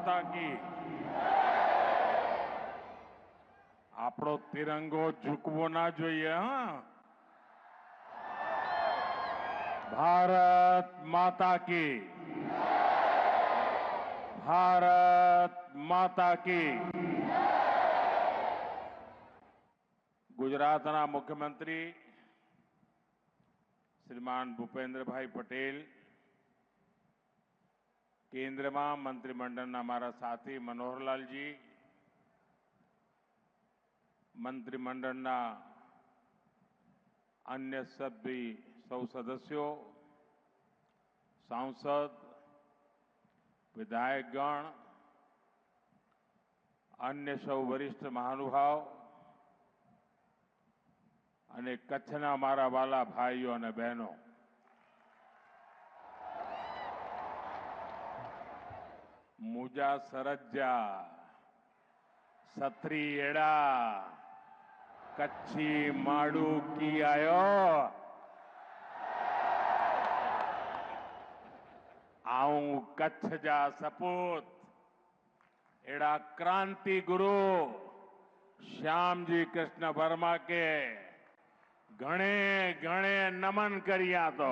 माता की। આપણો તિરંગો ઝૂકવો ના જોઈએ હા। ભારત માતા की। भारत माता की। गुजरातना मुख्यमंत्री श्रीमान भूपेन्द्रभाई पटेल, केंद्र में मंत्रिमंडल हमारा साथी मनोहरलाल जी, मंत्रिमंडल अन्य सभी सौ सदस्यों, सांसद, विधायकगण, अन्य सौ वरिष्ठ महानुभाव અને કચ્છના મારા વાલા ભાઈઓ અને બહેનો, મુજા સરજ્જા સત્રી એડા કચ્છી માડુ की आयो। आऊं कच्छ जा सपूत एड़ा क्रांति गुरु श्यामजी कृष्ण वर्मा के घणे घणे नमन करिया तो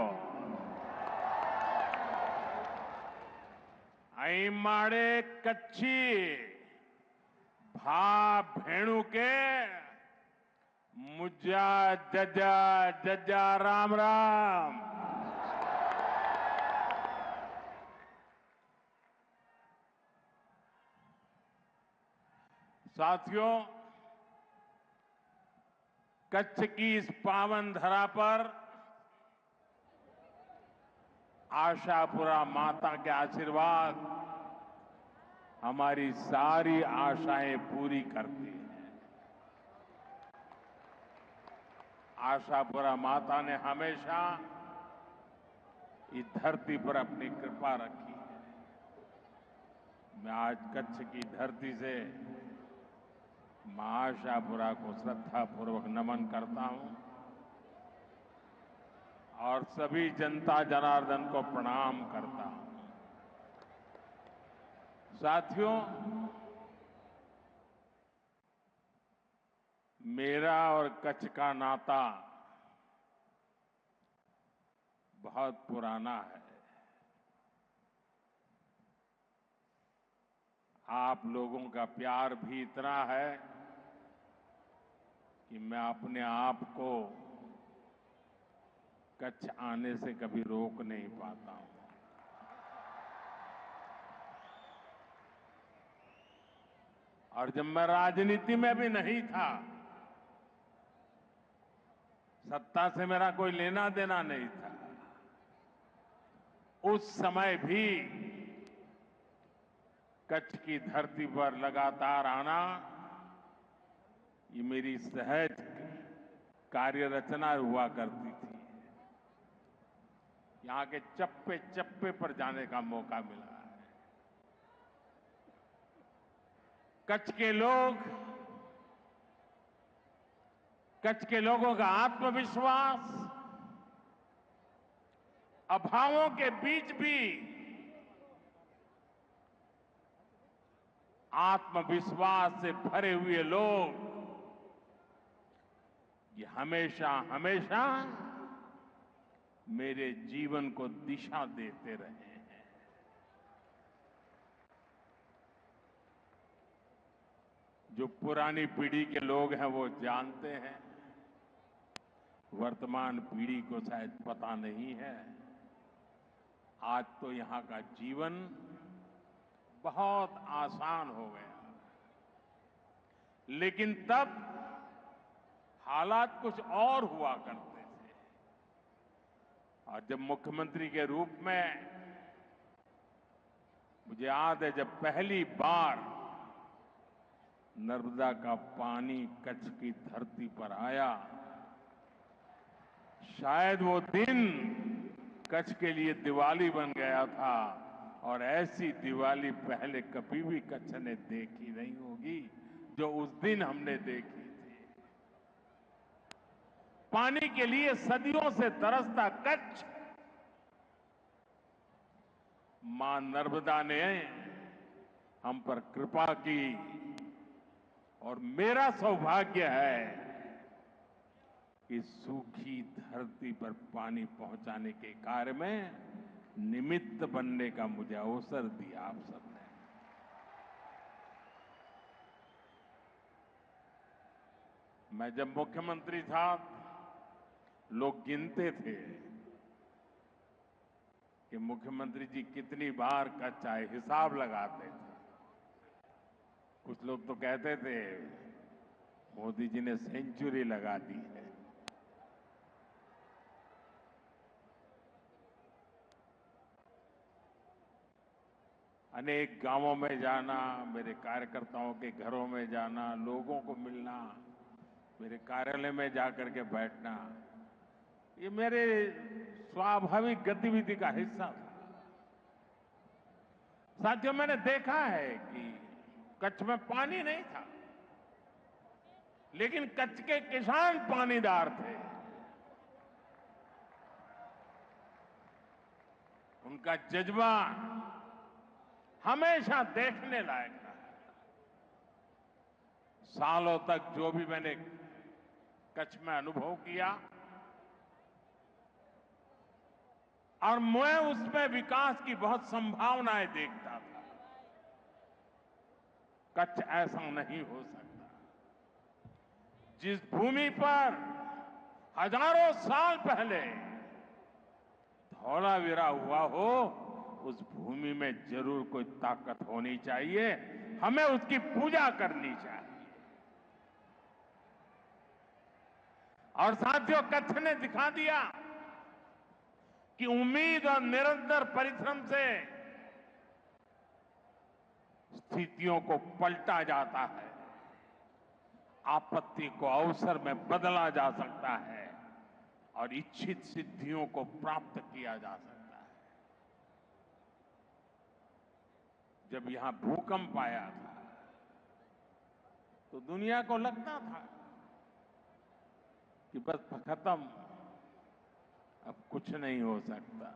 आई माड़े कच्छी भा भेणु के मुजा जजा जजा राम राम। साथियों, कच्छ की इस पावन धरा पर आशापुरा माता के आशीर्वाद हमारी सारी आशाएं पूरी करती है। आशापुरा माता ने हमेशा इस धरती पर अपनी कृपा रखी है। मैं आज कच्छ की धरती से मां आशापुरा को श्रद्धापूर्वक नमन करता हूं और सभी जनता जनार्दन को प्रणाम करता हूं। साथियों, मेरा और कच्छ का नाता बहुत पुराना है। आप लोगों का प्यार भी इतना है कि मैं अपने आप को कच्छ आने से कभी रोक नहीं पाता हूं। और जब मैं राजनीति में भी नहीं था, सत्ता से मेरा कोई लेना देना नहीं था, उस समय भी कच्छ की धरती पर लगातार आना ये मेरी सहज कार्य रचना हुआ करती थी। यहां के चप्पे चप्पे पर जाने का मौका मिला है। कच्छ के लोगों का आत्मविश्वास अभावों के बीच भी आत्मविश्वास से भरे हुए लोग ये हमेशा हमेशा मेरे जीवन को दिशा देते रहे हैं। जो पुरानी पीढ़ी के लोग हैं वो जानते हैं, वर्तमान पीढ़ी को शायद पता नहीं है। आज तो यहां का जीवन बहुत आसान हो गया, लेकिन तब हालात कुछ और हुआ करते थे। और जब मुख्यमंत्री के रूप में मुझे याद है, जब पहली बार नर्मदा का पानी कच्छ की धरती पर आया, शायद वो दिन कच्छ के लिए दिवाली बन गया था। और ऐसी दिवाली पहले कभी भी कच्छ ने देखी नहीं होगी जो उस दिन हमने देखी थी। पानी के लिए सदियों से तरसता कच्छ, मां नर्मदा ने हम पर कृपा की और मेरा सौभाग्य है कि सूखी धरती पर पानी पहुंचाने के कार्य में निमित्त बनने का मुझे अवसर दिया आप सबने। मैं जब मुख्यमंत्री था, लोग गिनते थे कि मुख्यमंत्री जी कितनी बार कच्छ आए, हिसाब लगाते थे। कुछ लोग तो कहते थे मोदी जी ने सेंचुरी लगा दी है। अनेक गांवों में जाना, मेरे कार्यकर्ताओं के घरों में जाना, लोगों को मिलना, मेरे कार्यालय में जाकर के बैठना, ये मेरे स्वाभाविक गतिविधि का हिस्सा था। साथियों, मैंने देखा है कि कच्छ में पानी नहीं था, लेकिन कच्छ के किसान पानीदार थे। उनका जज्बा हमेशा देखने लायक रहा है। सालों तक जो भी मैंने कच्छ में अनुभव किया और मैं उसमें विकास की बहुत संभावनाएं देखता था। कच्छ ऐसा नहीं हो सकता। जिस भूमि पर हजारों साल पहले धौलावीरा हुआ हो, उस भूमि में जरूर कोई ताकत होनी चाहिए, हमें उसकी पूजा करनी चाहिए। और साथियों, कच्छ ने दिखा दिया कि उम्मीद और निरंतर परिश्रम से स्थितियों को पलटा जाता है, आपत्ति को अवसर में बदला जा सकता है और इच्छित सिद्धियों को प्राप्त किया जा सकता है। जब यहां भूकंप आया था तो दुनिया को लगता था कि बस खत्म, अब कुछ नहीं हो सकता।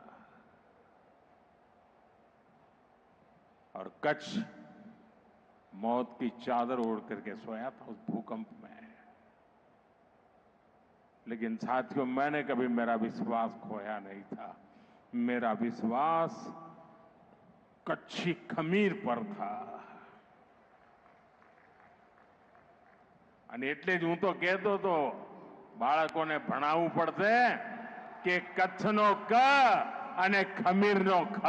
और कच्छ मौत की चादर ओढ़ करके सोया था उस भूकंप में। लेकिन साथियों, मैंने कभी मेरा विश्वास खोया नहीं था। मेरा विश्वास कच्छी खमीर पर था। અને એટલે જ હું તો કહેતો હતો, બાળકોને ભણાવવું પડશે કે કચ્છનો ક અને ખમીરનો ખ।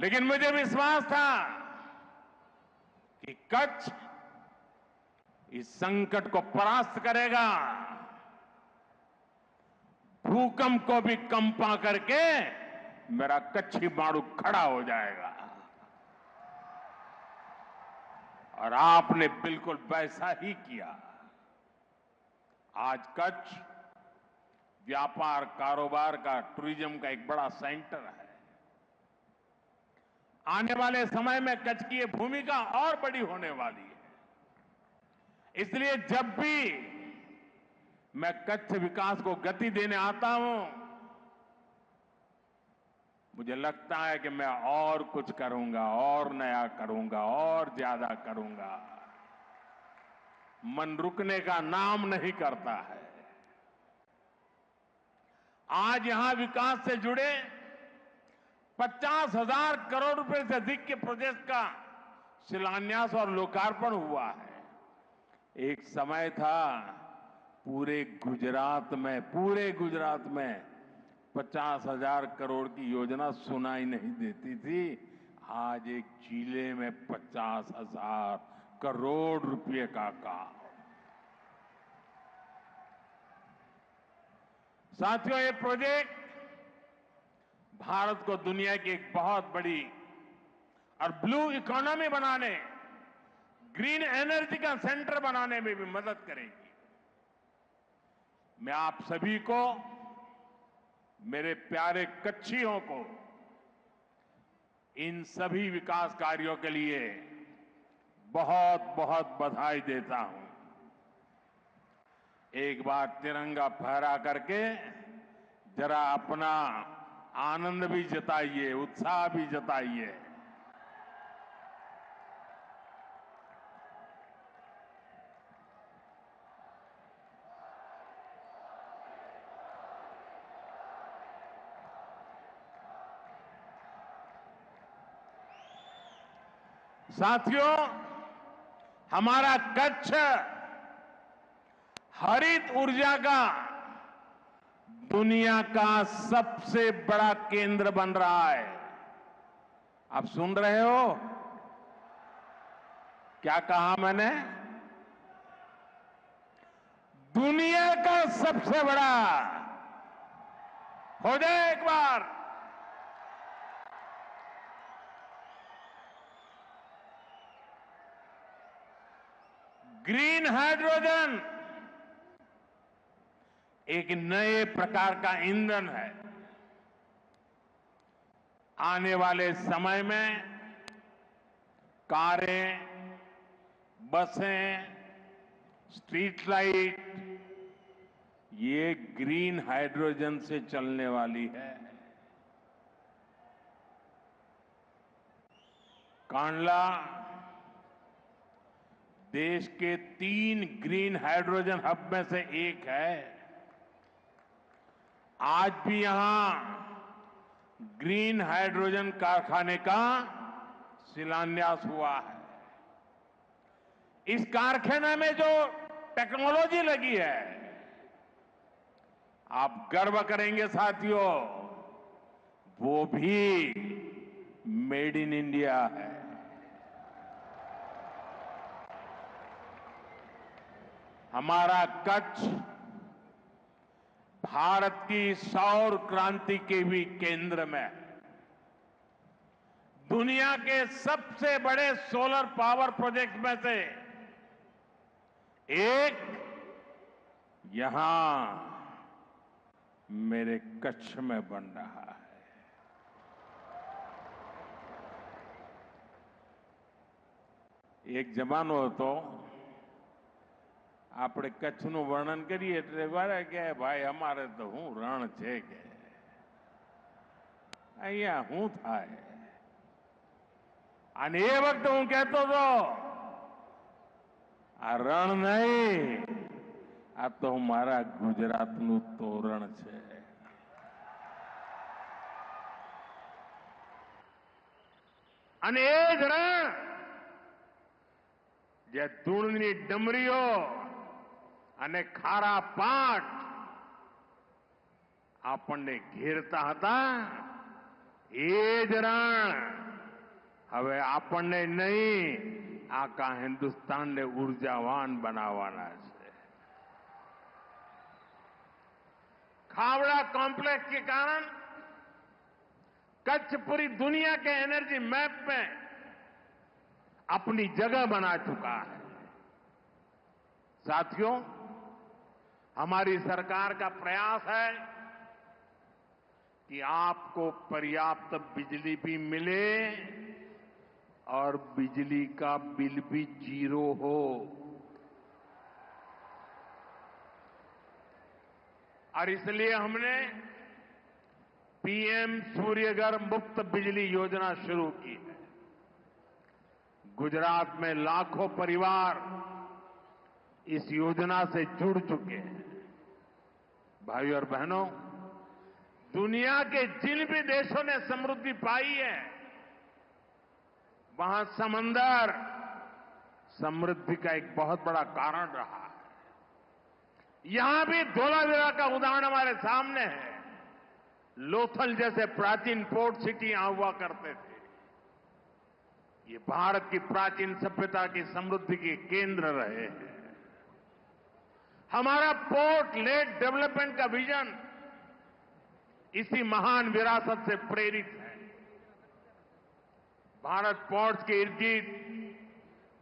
लेकिन मुझे विश्वास था कि कच्छ इस संकट को परास्त करेगा, भूकंप को भी कंपा करके मेरा कच्छी मारू खड़ा हो जाएगा। और आपने बिल्कुल वैसा ही किया। आज कच्छ व्यापार, कारोबार का, टूरिज्म का एक बड़ा सेंटर है। आने वाले समय में कच्छ की ये भूमिका और बड़ी होने वाली है। इसलिए जब भी मैं कच्छ विकास को गति देने आता हूं, मुझे लगता है कि मैं और कुछ करूंगा, और नया करूंगा, और ज्यादा करूंगा। मन रुकने का नाम नहीं करता है। आज यहां विकास से जुड़े 50,000 करोड़ रुपए से अधिक के प्रोजेक्ट का शिलान्यास और लोकार्पण हुआ है। एक समय था पूरे गुजरात में 50,000 करोड़ की योजना सुनाई नहीं देती थी। आज एक जिले में 50,000 करोड़ रुपए का काम। साथियों, ये प्रोजेक्ट भारत को दुनिया की एक बहुत बड़ी और ब्लू इकोनॉमी बनाने, ग्रीन एनर्जी का सेंटर बनाने में भी मदद करेगी। मैं आप सभी को, मेरे प्यारे कच्छियों को, इन सभी विकास कार्यों के लिए बहुत बहुत बधाई देता हूं। एक बार तिरंगा फहरा करके जरा अपना आनंद भी जताइए, उत्साह भी जताइए। साथियों, हमारा कच्छ हरित ऊर्जा का दुनिया का सबसे बड़ा केंद्र बन रहा है। आप सुन रहे हो? क्या कहा मैंने? दुनिया का सबसे बड़ा। हो जाए एक बार। ग्रीन हाइड्रोजन एक नए प्रकार का ईंधन है। आने वाले समय में कारें, बसें, स्ट्रीट लाइट ये ग्रीन हाइड्रोजन से चलने वाली है। कांडला देश के 3 ग्रीन हाइड्रोजन हब में से एक है। आज भी यहां ग्रीन हाइड्रोजन कारखाने का शिलान्यास हुआ है। इस कारखाने में जो टेक्नोलॉजी लगी है, आप गर्व करेंगे साथियों, वो भी मेड इन इंडिया है। हमारा कच्छ भारत की सौर क्रांति के भी केंद्र में है। दुनिया के सबसे बड़े सोलर पावर प्रोजेक्ट में से एक यहां मेरे कच्छ में बन रहा है। एक जमानो હતો આપણે કચ્છનું વર્ણન કરીએ એટલે વારે કે ભાઈ અમારે તો હું રણ છે કે અહીંયા શું થાય। અને એ વખતે હું કહેતો હતો આ રણ નહીં, આ તો મારા ગુજરાતનું તોરણ છે। અને એ જ રણ જે ધૂળની ડમરીઓ અને ખારા પાટ આપણને ઘેરતા હતા, એ જ રણ હવે આપણને નહીં, આખા હિન્દુસ્તાનને ઉર્જાવાન બનાવવાના છે। खावड़ा कॉम्प्लेक्स के कारण कच्छ पूरी दुनिया के एनर्जी मैप में अपनी जगह बना चुका है। साथियों, हमारी सरकार का प्रयास है कि आपको पर्याप्त बिजली भी मिले और बिजली का बिल भी 0 हो। और इसलिए हमने पीएम सूर्यघर मुफ्त बिजली योजना शुरू की है। गुजरात में लाखों परिवार इस योजना से जुड़ चुके हैं। भाइयों और बहनों, दुनिया के जिन भी देशों ने समृद्धि पाई है, वहां समंदर समृद्धि का एक बहुत बड़ा कारण रहा है। यहां भी धोलावीरा का उदाहरण हमारे सामने है। लोथल जैसे प्राचीन पोर्ट सिटी यहां हुआ करते थे। ये भारत की प्राचीन सभ्यता की समृद्धि के केंद्र रहे हैं। हमारा पोर्ट लेड डेवलपमेंट का विजन इसी महान विरासत से प्रेरित है। भारत पोर्ट्स के इर्द गिर्द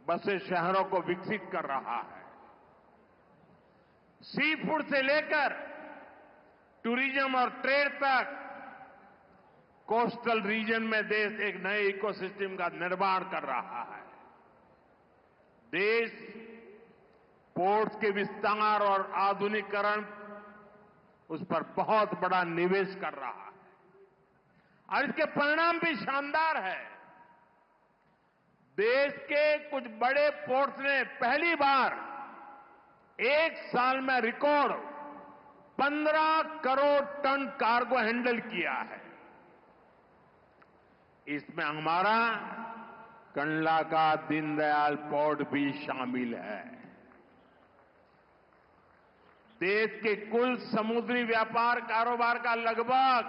बसे शहरों को विकसित कर रहा है। सी फूड से लेकर टूरिज्म और ट्रेड तक कोस्टल रीजन में देश एक नए इकोसिस्टम का निर्माण कर रहा है। देश पोर्ट्स के विस्तार और आधुनिकीकरण उस पर बहुत बड़ा निवेश कर रहा है और इसके परिणाम भी शानदार है। देश के कुछ बड़े पोर्ट्स ने पहली बार एक साल में record 15 crore tonne cargo handle किया है। इसमें हमारा कंडला का दीनदयाल पोर्ट भी शामिल है। देश के कुल समुद्री व्यापार कारोबार का लगभग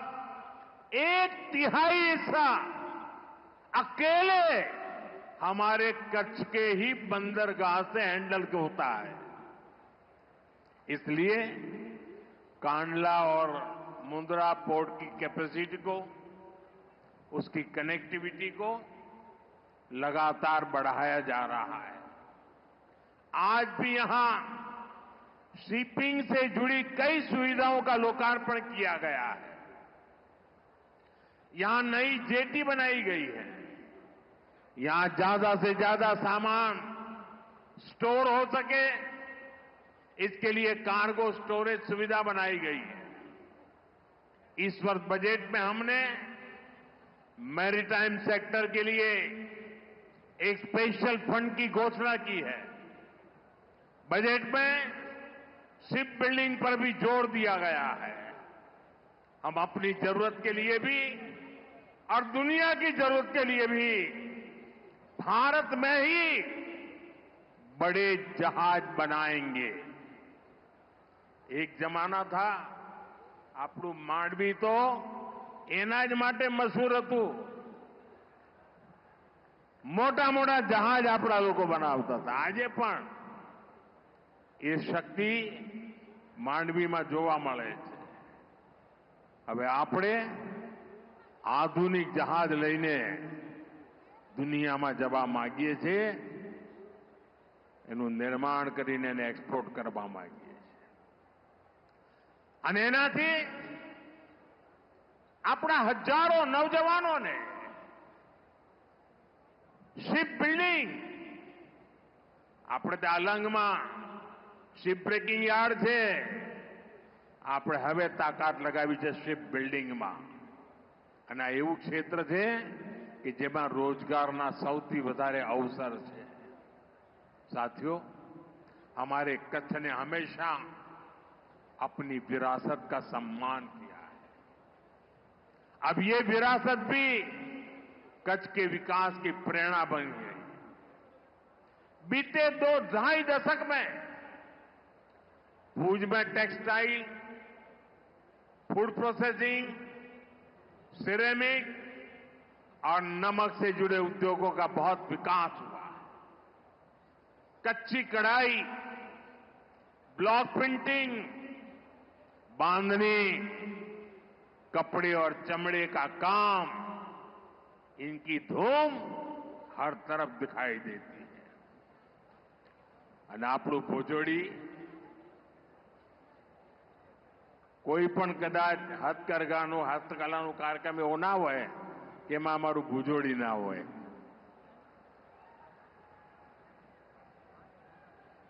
1/3 हिस्सा अकेले हमारे कच्छ के ही बंदरगाह से हैंडल होता है। इसलिए कांडला और मुंद्रा पोर्ट की कैपेसिटी को, उसकी कनेक्टिविटी को लगातार बढ़ाया जा रहा है। आज भी यहां शिपिंग से जुड़ी कई सुविधाओं का लोकार्पण किया गया है। यहां नई जेटी बनाई गई है। यहां ज्यादा से ज्यादा सामान स्टोर हो सके, इसके लिए कार्गो स्टोरेज सुविधा बनाई गई है। इस वर्ष बजट में हमने मैरीटाइम सेक्टर के लिए एक स्पेशल फंड की घोषणा की है। बजट में शिप बिल्डिंग पर भी जोर दिया गया है। हम अपनी जरूरत के लिए भी और दुनिया की जरूरत के लिए भी भारत में ही बड़े जहाज बनाएंगे। एक जमाना था, આપણું માંડવી તો એના જ માટે મશહૂર હતું। મોટા મોટા જહાજ આપણા લોકો બનાવતા હતા। આજે પણ એ શક્તિ માંડવીમાં જોવા મળે છે। હવે આપણે આધુનિક જહાજ લઈને દુનિયામાં જવા માંગીએ છીએ। એનું નિર્માણ કરીને એને એક્સપોર્ટ કરવા માંગીએ છીએ અને એનાથી આપણા હજારો નવજવાનોને શિપ બિલ્ડિંગ, આપણે ત્યાં અલંગમાં શિપ બ્રેકિંગ યાર્ડ છે, આપણે હવે તાકાત લગાવી છે શિપ બિલ્ડિંગમાં અને આ એવું ક્ષેત્ર છે કે જેમાં રોજગારના સૌથી વધારે અવસર છે। साथियों, हमारे कच्छ ने हमेशा अपनी विरासत का सम्मान किया है। अब ये विरासत भी कच्छ के विकास की प्रेरणा बन गई। बीते 2-2.5 दशक में भुज में टेक्सटाइल, फूड प्रोसेसिंग, सिरेमिक और नमक से जुड़े उद्योगों का बहुत विकास हुआ। कच्ची कढ़ाई, ब्लॉक प्रिंटिंग, बांधनी, कपड़े और चमड़े का काम, इनकी धूम हर तरफ दिखाई देती है। અને આપણું ભુજોડી કોઈ પણ કદાચ હસ્તકલાનું કાર્યક્રમ એવો ના હોય કે એમાં અમારું ભુજોડી ના હોય।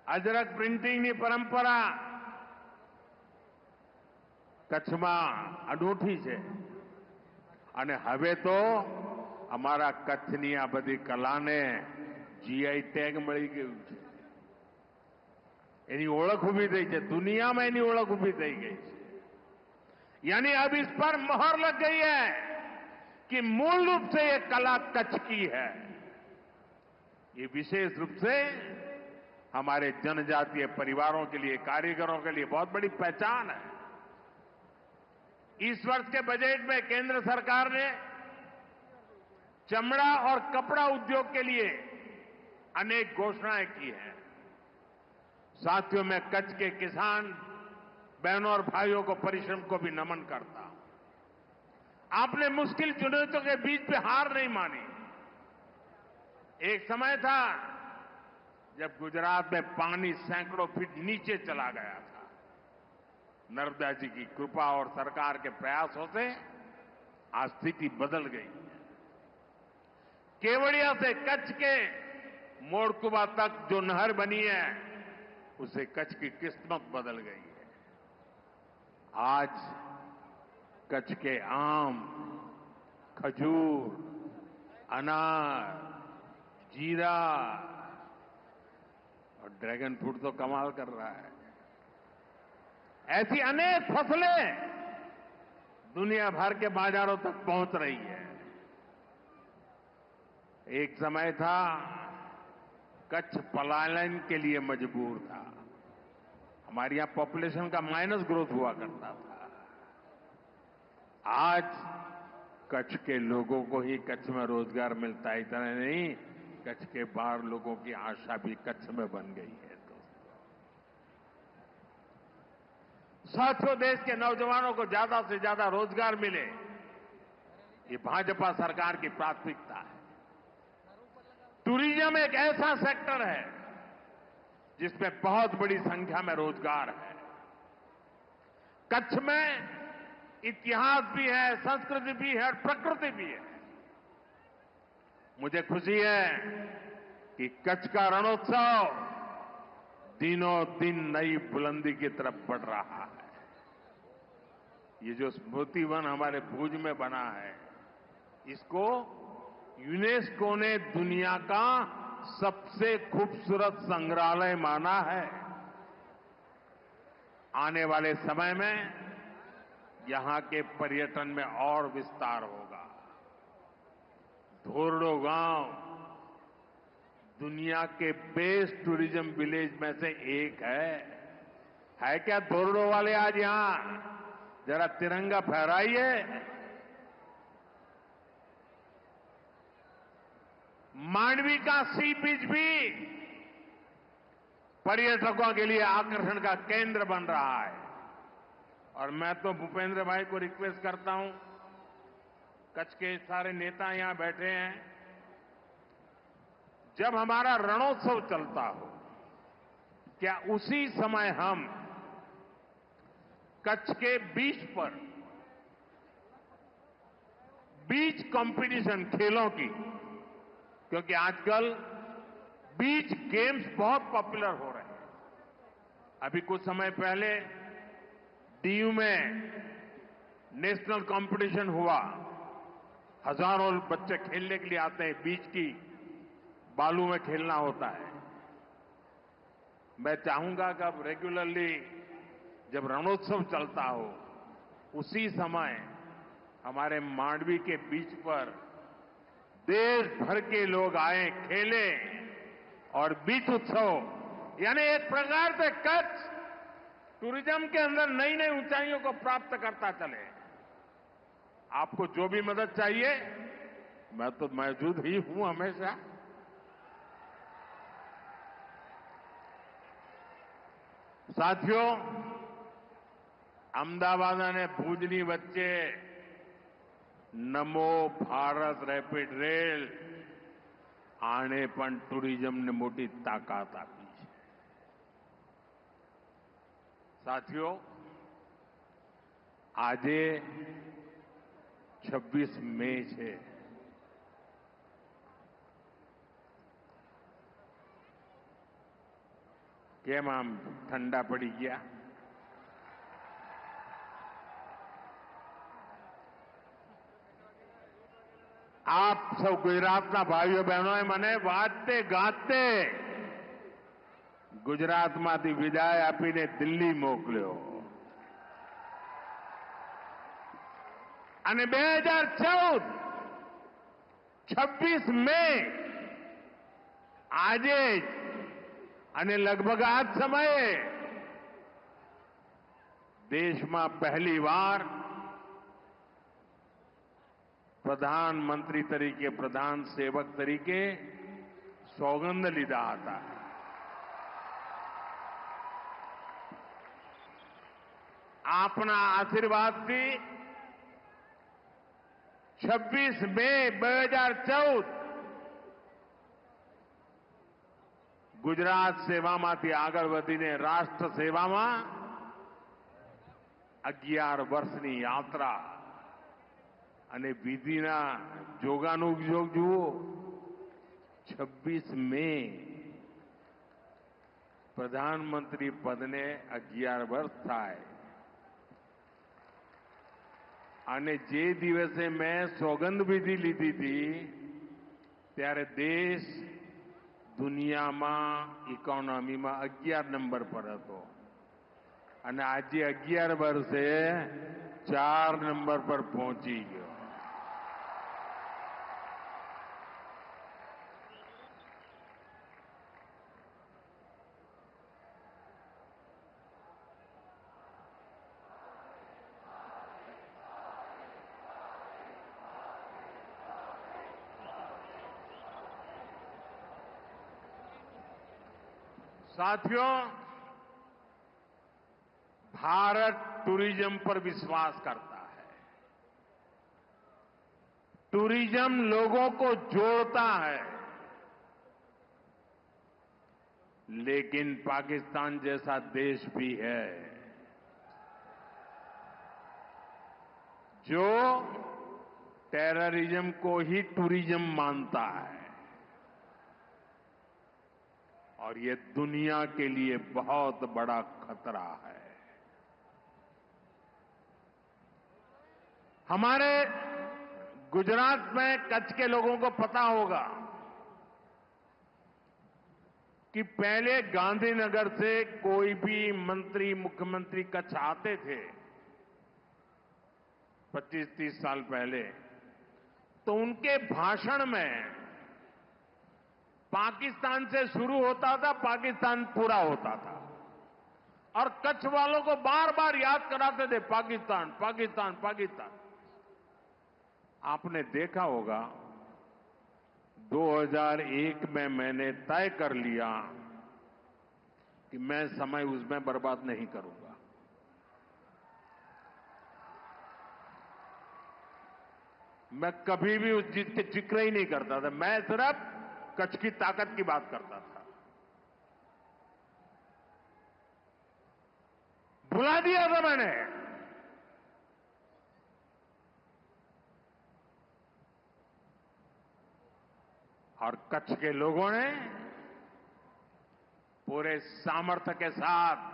અજરક પ્રિન્ટિંગની પરંપરા કચ્છમાં અનોઠી છે અને હવે તો અમારા કચ્છની આ બધી કલાને જીઆઈ ટેગ મળી ગયું છે। એની ઓળખ ઊભી થઈ છે, દુનિયામાં એની ઓળખ ઊભી થઈ ગઈ છે। यानी अब इस पर मोहर लग गई है कि मूल रूप से ये कला कच्छ की है। ये विशेष रूप से हमारे जनजातीय परिवारों के लिए, कारीगरों के लिए बहुत बड़ी पहचान है। इस वर्ष के बजट में केंद्र सरकार ने चमड़ा और कपड़ा उद्योग के लिए अनेक घोषणाएं की हैं। साथियों, मैं कच्छ के किसान बहनों और भाइयों को, परिश्रम को भी नमन करता हूं। आपने मुश्किल चुनौतियों के बीच में हार नहीं मानी। एक समय था जब गुजरात में पानी सैकड़ों फीट नीचे चला गया था। नर्मदा जी की कृपा और सरकार के प्रयासों से आज स्थिति बदल गई। केवड़िया से कच्छ के मोड़कुबा तक जो नहर बनी है उससे कच्छ की किस्मत बदल गई है। आज कच्छ के आम, खजूर, अनार, जीरा और ड्रैगन फ्रूट तो कमाल कर रहा है। ऐसी अनेक फसलें दुनिया भर के बाजारों तक पहुंच रही है। एक समय था कच्छ पलायन के लिए मजबूर था। हमारे यहां पॉपुलेशन का माइनस ग्रोथ हुआ करता था। आज कच्छ के लोगों को ही कच्छ में रोजगार मिलता है। इतना नहीं, कच्छ के बाहर लोगों की आशा भी कच्छ में बन गई है। साथियों, देश के नौजवानों को ज्यादा से ज्यादा रोजगार मिले, ये भाजपा सरकार की प्राथमिकता है। टूरिज्म एक ऐसा सेक्टर है जिसमें बहुत बड़ी संख्या में रोजगार है। कच्छ में इतिहास भी है, संस्कृति भी है और प्रकृति भी है। मुझे खुशी है कि कच्छ का रणोत्सव दिनों दिन नई बुलंदी की तरफ बढ़ रहा है। ये जो स्मृति वन हमारे भुज में बना है, इसको यूनेस्को ने दुनिया का सबसे खूबसूरत संग्रहालय माना है। आने वाले समय में यहां के पर्यटन में और विस्तार होगा। धोरडो गांव दुनिया के बेस्ट टूरिज्म विलेज में से एक है क्या धोरडो वाले? आज यहां जरा तिरंगा फहराइए। मांडवी का सी बीच भी पर्यटकों के लिए आकर्षण का केंद्र बन रहा है। और मैं तो भूपेंद्र भाई को रिक्वेस्ट करता हूं, कच्छ के सारे नेता यहां बैठे हैं, जब हमारा रणोत्सव चलता हो, क्या उसी समय हम कच्छ के बीच पर बीच कंपटीशन खेलों की, क्योंकि आजकल बीच गेम्स बहुत पॉपुलर हो रहे हैं। अभी कुछ समय पहले दीव में नेशनल कंपटीशन हुआ। हजारों बच्चे खेलने के लिए आते हैं, बीच की बालू में खेलना होता है। मैं चाहूंगा कि अब रेगुलरली जब रणोत्सव चलता हो, उसी समय हमारे मांडवी के बीच पर देश भर के लोग आए, खेले और बीच उत्सव, यानी एक प्रकार से कच्छ टूरिज्म के अंदर नई नई ऊंचाइयों को प्राप्त करता चले। आपको जो भी मदद चाहिए, मैं तो मौजूद ही हूं हमेशा। साथियों, अहमदाबाद ने भूजनी वच्चे नमो भारत રેપિડ રેલ આણે પણ ટુરિઝમને મોટી તાકાત આપી છે। સાથીઓ, આજે 26 મે છે। કેમ આમ ઠંડા પડી ગયા? આપ સૌ ગુજરાતના ભાઈઓ બહેનોએ મને વાજતે ગાજતે ગુજરાતમાંથી વિદાય આપીને દિલ્હી મોકલ્યો અને 2014 26 મે આજે જ અને લગભગ આ જ સમયે દેશમાં પહેલીવાર प्रधानमंत्री तरीके, प्रधान सेवक तरीके सौगंध लीधा था। आपना आशीर्वाद थी 26 મે 2014 गुजरात સેવામાંથી આગળ વધીને રાષ્ટ્ર સેવામાં 11 વર્ષની યાત્રા અને વિધિના જોગાનુજોગ જુઓ, 26 मई प्रधानमंत्री पद ने 11 વર્ષ થાય અને જે દિવસે મેં સોગંદ વિધિ લીધી હતી ત્યારે દેશ દુનિયામાં ઇકોનોમીમાં 11 નંબર પર હતો અને આજે 11 વર્ષે 4 નંબર પર પહોંચી ગયો. साथियों, भारत टूरिज्म पर विश्वास करता है. टूरिज्म लोगों को जोड़ता है. लेकिन पाकिस्तान जैसा देश भी है जो टेररिज्म को ही टूरिज्म मानता है और ये दुनिया के लिए बहुत बड़ा खतरा है. हमारे गुजरात में कच्छ के लोगों को पता होगा कि पहले गांधीनगर से कोई भी मंत्री मुख्यमंत्री कच्छ आते थे 25-30 साल पहले, तो उनके भाषण में पाकिस्तान से शुरू होता था, पाकिस्तान पूरा होता था और कच्छ वालों को बार बार याद कराते थे पाकिस्तान पाकिस्तान पाकिस्तान. आपने देखा होगा 2001 में मैंने तय कर लिया कि मैं समय उसमें बर्बाद नहीं करूंगा. मैं कभी भी उस चीज के जिक्र ही नहीं करता था. मैं सिर्फ कच्छ की ताकत की बात करता था. भुला दिया था मैंने. और कच्छ के लोगों ने पूरे सामर्थ्य के साथ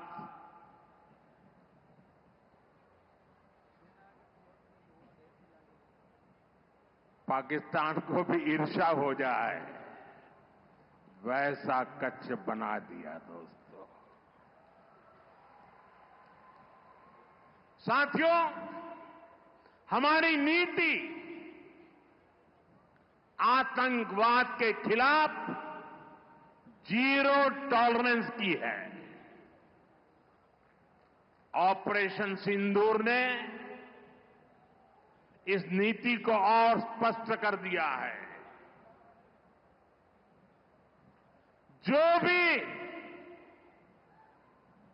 पाकिस्तान को भी ईर्ष्या हो जाए वैसा कच्छ बना दिया. दोस्तों, साथियों, हमारी नीति आतंकवाद के खिलाफ जीरो टॉलरेंस की है. ऑपरेशन सिंदूर ने इस नीति को और स्पष्ट कर दिया है. जो भी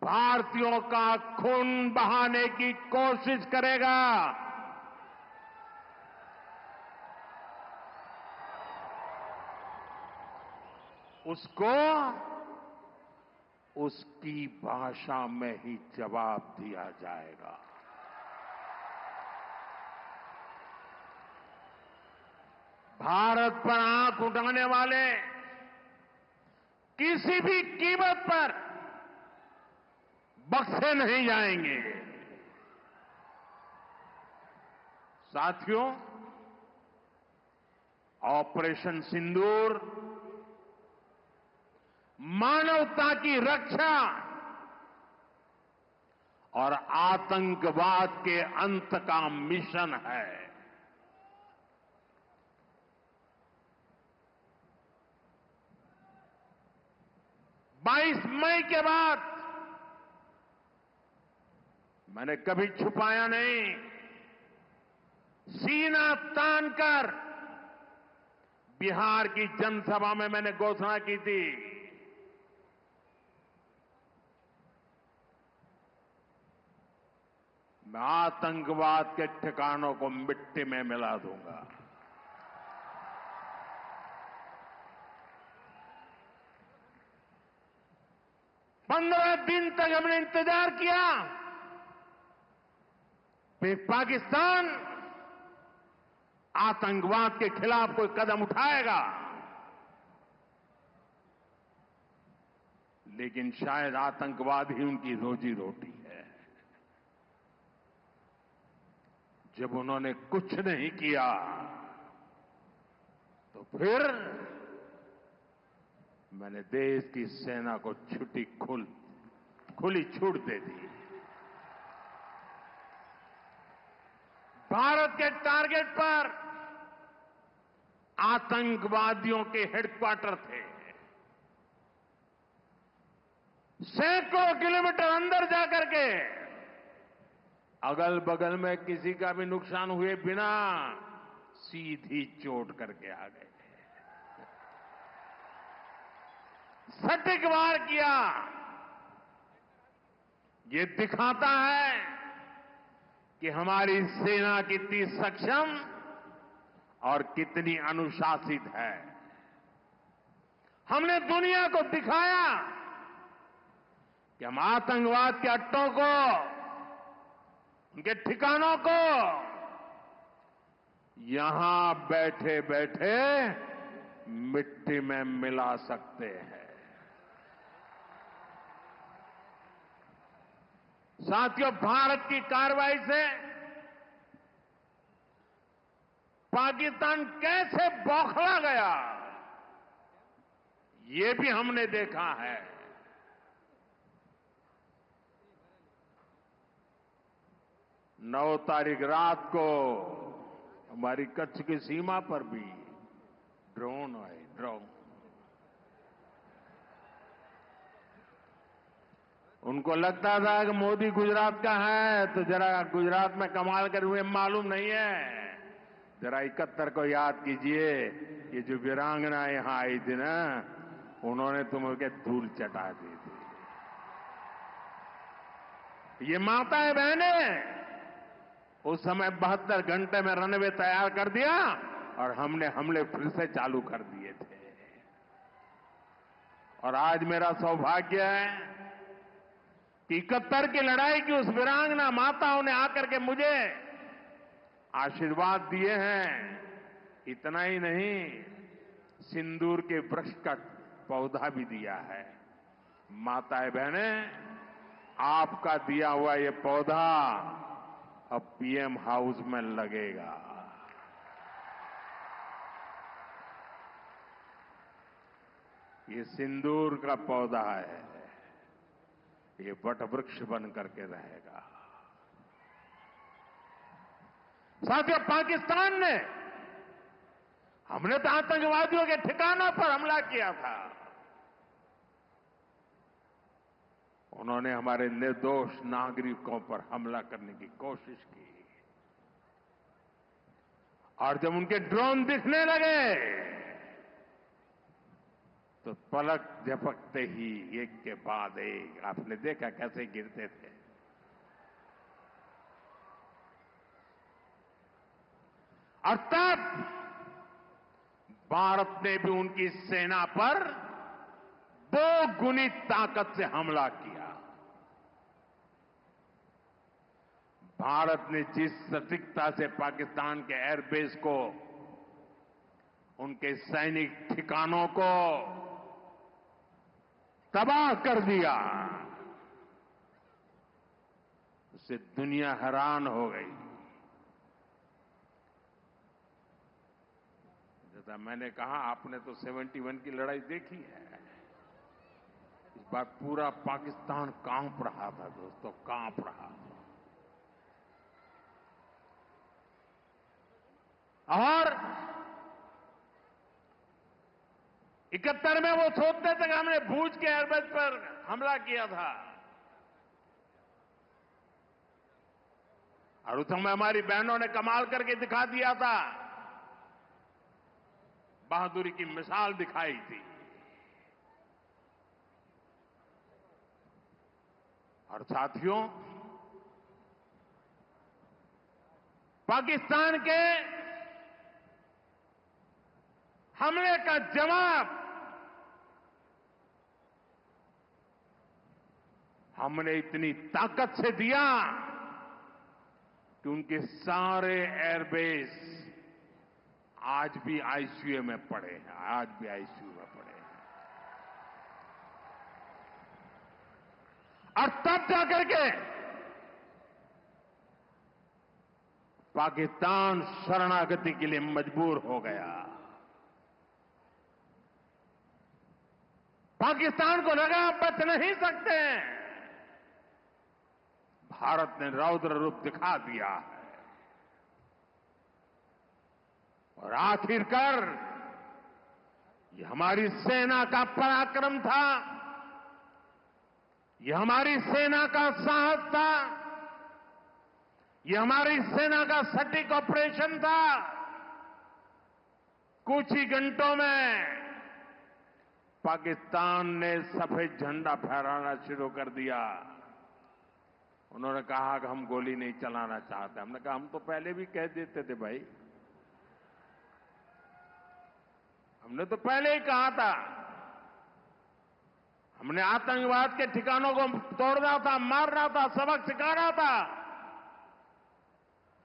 भारतीयों का खून बहाने की कोशिश करेगा उसको उसकी भाषा में ही जवाब दिया जाएगा. भारत पर आंख उठाने वाले किसी भी कीमत पर बख्शे नहीं जाएंगे. साथियों, ऑपरेशन सिंदूर मानवता की रक्षा और आतंकवाद के अंत का मिशन है. 22 मई के बाद मैंने कभी छुपाया नहीं, सीना तानकर बिहार की जनसभा में मैंने घोषणा की थी, मैं आतंकवाद के ठिकानों को मिट्टी में मिला दूंगा. पंद्रह दिन तक हमने इंतजार किया, फिर पाकिस्तान आतंकवाद के खिलाफ कोई कदम उठाएगा लेकिन शायद आतंकवाद ही उनकी रोजी रोटी है। जब उन्होंने कुछ नहीं किया तो फिर मैंने देश की सेना को खुली छूट दे दी। भारत के टारगेट पर आतंकवादियों के हेडक्वार्टर थे। सैकड़ों किलोमीटर अंदर जाकर के अगल बगल में किसी का भी नुकसान हुए बिना सीधी चोट करके आ गए। सटीक वार किया। ये दिखाता है कि हमारी सेना कितनी सक्षम और कितनी अनुशासित है। हमने दुनिया को दिखाया कि हम आतंकवाद के अड्डों को, उनके ठिकानों को यहां बैठे बैठे मिट्टी में मिला सकते हैं। साथियों, भारत की कार्रवाई से पाकिस्तान कैसे बौखला गया, ये भी हमने देखा है। 9 तारीख रात को हमारी कच्छ की सीमा पर भी ड्रोन आए। उनको लगता था कि मोदी गुजरात का है तो जरा गुजरात में कमाल कर हुए मालूम नहीं है। जरा 71 को याद कीजिए, ये जो वीरांगना यहां आई थी ना, उन्होंने तुम्हें धूल चटा दी थी। ये माताएं बहनें उस समय 72 घंटे में रनवे तैयार कर दिया और हमने हमले फिर से चालू कर दिए थे। और आज मेरा सौभाग्य है कि 71 की लड़ाई की उस वीरांगना माताओं ने आकर के मुझे आशीर्वाद दिए हैं। इतना ही नहीं, सिंदूर के वृक्ष का पौधा भी दिया है। माताएं बहनें, आपका दिया हुआ ये पौधा अब पीएम हाउस में लगेगा। ये सिंदूर का पौधा है, ये वट वृक्ष बन करके रहेगा। साथियों, पाकिस्तान ने, हमने तो आतंकवादियों के ठिकानों पर हमला किया था। उन्होंने हमारे निर्दोष नागरिकों पर हमला करने की कोशिश की। और जब उनके ड्रोन दिखने लगे तो पलक झपकते ही एक के बाद एक, आपने देखा कैसे गिरते थे। और तब भारत ने भी उनकी सेना पर 2 गुनी ताकत से हमला किया। भारत ने जिस सटीकता से पाकिस्तान के एयरबेस को, उनके सैनिक ठिकानों को तबाह कर दिया, उससे दुनिया हैरान हो गई। जैसा मैंने कहा, आपने तो 71 की लड़ाई देखी है। इस बार पूरा पाकिस्तान कांप रहा था दोस्तों, कांप रहा था। और 71 में वो सोचते थे कि हमने भूज के एयरबेस पर हमला किया था। और उस समय हमारी बहनों ने कमाल करके दिखा दिया था, बहादुरी की मिसाल दिखाई थी। और साथियों, पाकिस्तान के हमले का जवाब हमने इतनी ताकत से दिया कि उनके सारे एयरबेस आज भी आईसीयू में पड़े हैं, आज भी आईसीयू में पड़े हैं। और तब जाकर के पाकिस्तान शरणागति के लिए मजबूर हो गया। पाकिस्तान को लगा बच नहीं सकते। भारत ने रौद्र रूप दिखा दिया है और आखिरकार ये हमारी सेना का पराक्रम था, ये हमारी सेना का साहस था, ये हमारी सेना का सटीक ऑपरेशन था। कुछ ही घंटों में पाकिस्तान ने सफेद झंडा फहराना शुरू कर दिया। उन्होंने कहा कि हम गोली नहीं चलाना चाहते। हमने कहा हम तो पहले भी कह देते थे भाई, हमने तो पहले ही कहा था। हमने आतंकवाद के ठिकानों को तोड़ना था, मारना था, सबक सिखाना था।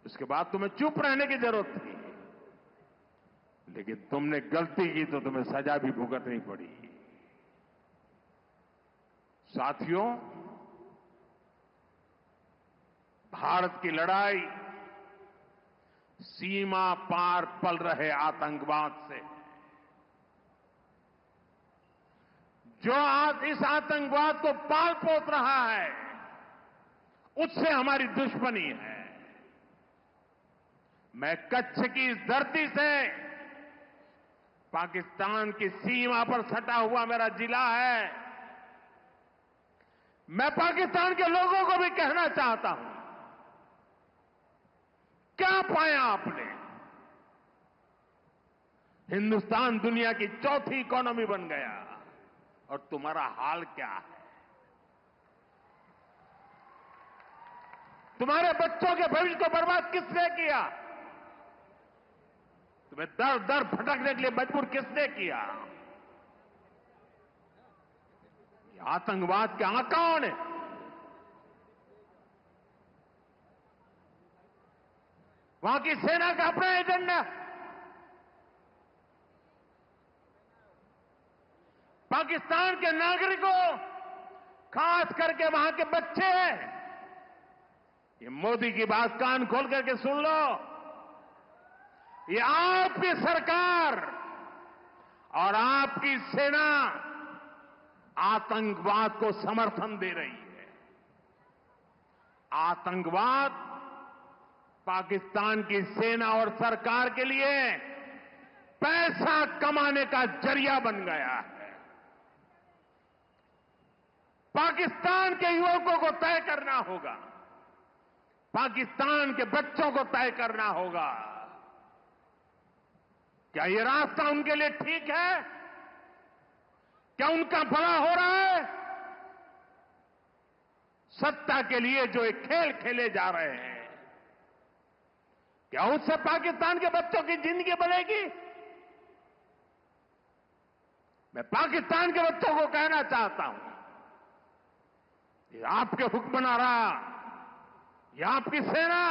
उसके बाद तुम्हें चुप रहने की जरूरत थी, लेकिन तुमने गलती की तो तुम्हें सजा भी भुगतनी पड़ी। साथियों, भारत की लड़ाई सीमा पार पल रहे आतंकवाद से, जो आज इस आतंकवाद को पाल पोस रहा है, उससे हमारी दुश्मनी है। मैं कच्छ की इस धरती से, पाकिस्तान की सीमा पर सटा हुआ मेरा जिला है, मैं पाकिस्तान के लोगों को भी कहना चाहता हूं, क्या पाया आपने? हिंदुस्तान दुनिया की चौथी इकोनॉमी बन गया और तुम्हारा हाल क्या है? तुम्हारे बच्चों के भविष्य को बर्बाद किसने किया? तुम्हें दर दर भटकने के लिए मजबूर किसने किया? ये आतंकवाद के आकाओं ने। वहां की सेना का अपना एजेंडा। पाकिस्तान के नागरिकों, खास करके वहां के बच्चे, ये मोदी की बात कान खोल करके सुन लो। ये आपकी सरकार और आपकी सेना आतंकवाद को समर्थन दे रही है। आतंकवाद पाकिस्तान की सेना और सरकार के लिए पैसा कमाने का जरिया बन गया है। पाकिस्तान के युवकों को तय करना होगा, पाकिस्तान के बच्चों को तय करना होगा, क्या ये रास्ता उनके लिए ठीक है? क्या उनका भला हो रहा है? सत्ता के लिए जो एक खेल खेले जा रहे हैं, क्या उससे पाकिस्तान के बच्चों की जिंदगी बनेगी? मैं पाकिस्तान के बच्चों को कहना चाहता हूं, ये आपके हुक्मनारा, ये आपकी सेना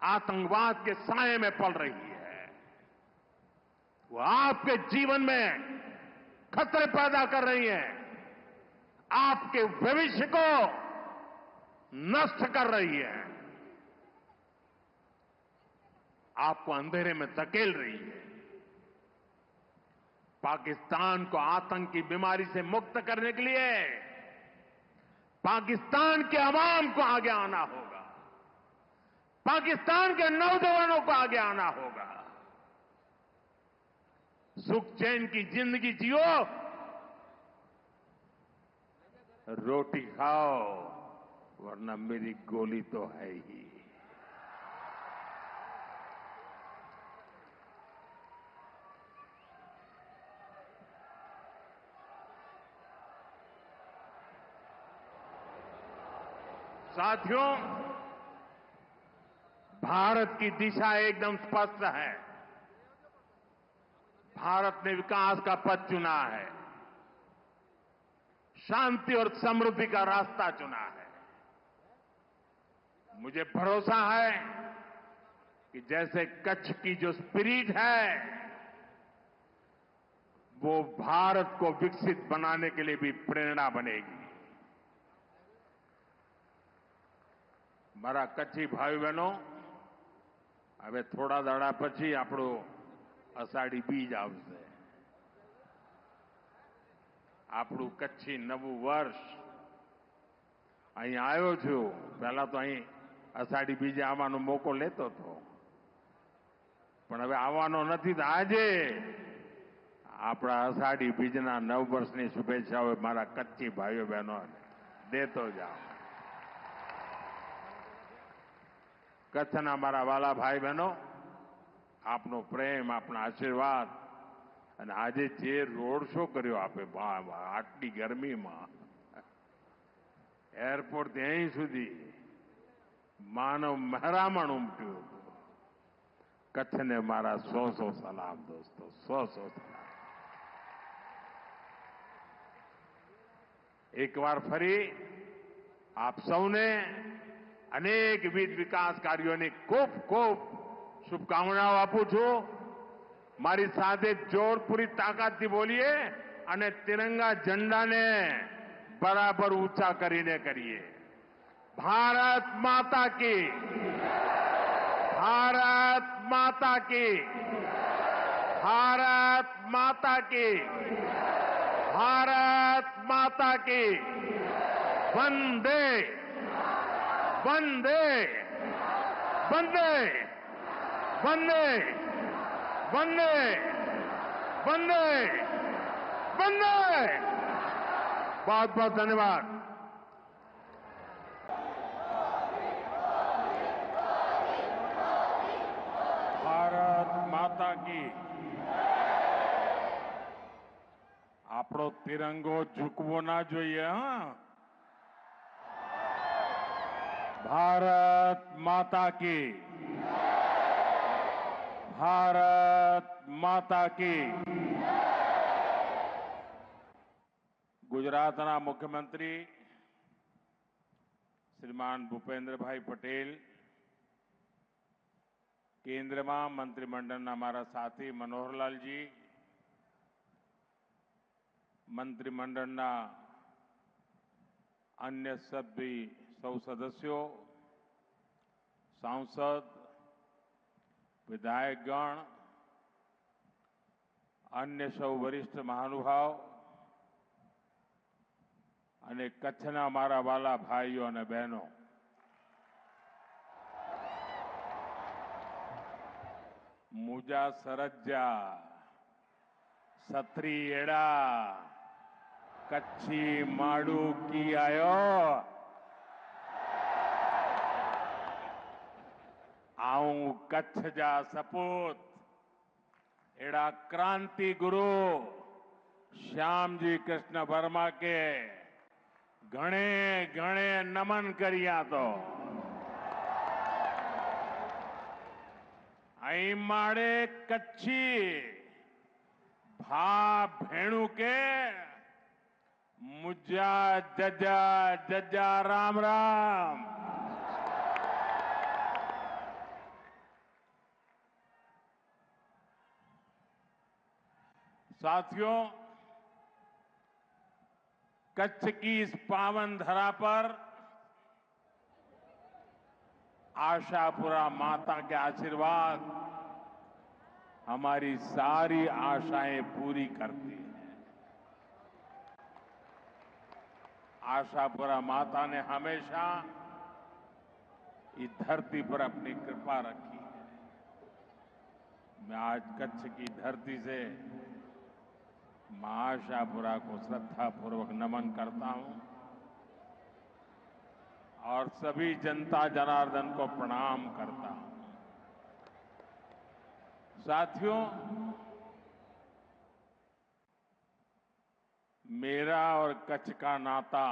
आतंकवाद के साए में पल रही है। वो आपके जीवन में खतरे पैदा कर रही है, आपके भविष्य को नष्ट कर रही है, आपको अंधेरे में धकेल रही है। पाकिस्तान को आतंक की बीमारी से मुक्त करने के लिए पाकिस्तान के अवाम को आगे आना होगा, पाकिस्तान के नौजवानों को आगे आना होगा। सुख चैन की जिंदगी जियो, रोटी खाओ, वरना मेरी गोली तो है ही। साथियों, भारत की दिशा एकदम स्पष्ट है। भारत ने विकास का पथ चुना है, शांति और समृद्धि का रास्ता चुना है। मुझे भरोसा है कि जैसे कच्छ की जो स्पिरिट है, वो भारत को विकसित बनाने के लिए भी प्रेरणा बनेगी। મારા કચ્છી ભાઈ બહેનો, હવે થોડા દાડા પછી આપણું અષાઢી બીજ આવશે. આપણું કચ્છી નવું વર્ષ અહીં આવ્યો છું. પહેલા તો અહીં અષાઢી બીજે આવવાનો મોકો લેતો હતો, પણ હવે આવવાનો નથી. તો આજે આપણા અષાઢી બીજના નવ વર્ષની શુભેચ્છાઓ મારા કચ્છી ભાઈઓ બહેનો દેતો જાઓ. કચ્છના મારા વાલા ભાઈ બહેનો, આપનો પ્રેમ, આપના આશીર્વાદ અને આજે જે રોડ શો કર્યો આપે આટલી ગરમીમાં, એરપોર્ટથી અહીં સુધી માનવ મહેરામણ ઉમટ્યું હતું. કચ્છને મારા 100 સલામ દોસ્તો, 100 સલામ. एक बार फरी आप सौने अनेकविध विकास कार्यों ने खूब खूब शुभकामनाओं आपू छू. मारी साथे जोर पूरी ताकत थी बोलिए અને तिरंगा झंडा ने बराबर ऊंचा करीने करिए. भारत माता की, भारत माता की, भारत माता की, भारत माता की. वंदे वंदे वंदे वंदे वंदे वंदे वंदे. बहुत बहुत धन्यवाद. भारत माता की. આપણો તિરંગો ઝૂકવો ના જોઈએ. હા, ભારત માતા की, ભારત માતા की. ગુજરાતના મુખ્યમંત્રી શ્રીમાન ભૂપેન્દ્રભાઈ પટેલ, કેન્દ્રમાં મંત્રીમંડળના મારા સાથી મનોહરલાલજી, મંત્રીમંડળના अन्य सभी सौ सदस्यों, सांसद, विधायकगण, अन्य सौ वरिष्ठ महानुभाव અને કચ્છના મારા વાલા ભાઈઓ અને બહેનો, મુજા સરજ્જા સત્રી એડા કચ્છી માડુ की आयो. आऊं कच्छ जा सपूत एड़ा क्रांति गुरु श्यामजी कृष्ण वर्मा के घणे घणे नमन करिया. तो आई माड़े कच्छी भा भेणु के मुजा जजा जजा राम राम. साथियों, कच्छ की इस पावन धरा पर आशापुरा माता के आशीर्वाद हमारी सारी आशाएं पूरी करती है. आशापुरा माता ने हमेशा इस धरती पर अपनी कृपा रखी है. मैं आज कच्छ की धरती से मां आशापुरा को श्रद्धापूर्वक नमन करता हूं और सभी जनता जनार्दन को प्रणाम करता हूं. साथियों, मेरा और कच्छ का नाता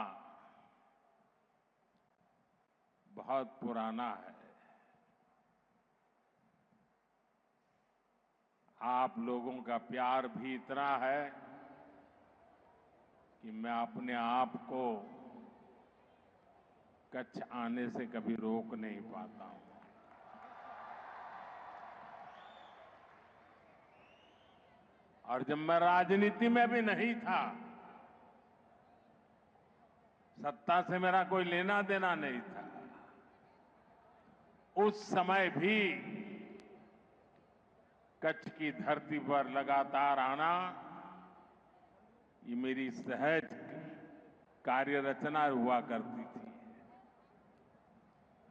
बहुत पुराना है. आप लोगों का प्यार भी इतना है कि मैं अपने आप को कच्छ आने से कभी रोक नहीं पाता हूं. और जब मैं राजनीति में भी नहीं था, सत्ता से मेरा कोई लेना देना नहीं था, उस समय भी कच्छ की धरती पर लगातार आना ये मेरी सहज कार्य रचना हुआ करती थी।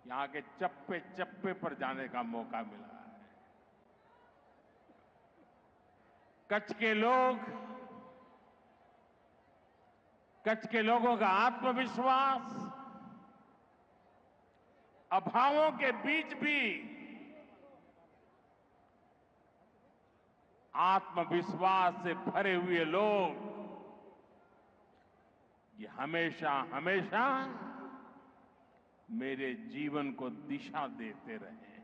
यहां के चप्पे चप्पे पर जाने का मौका मिला है। कच्छ के लोगों का आत्मविश्वास अभावों के बीच भी आत्मविश्वास से भरे हुए लोग ये हमेशा हमेशा मेरे जीवन को दिशा देते रहे हैं।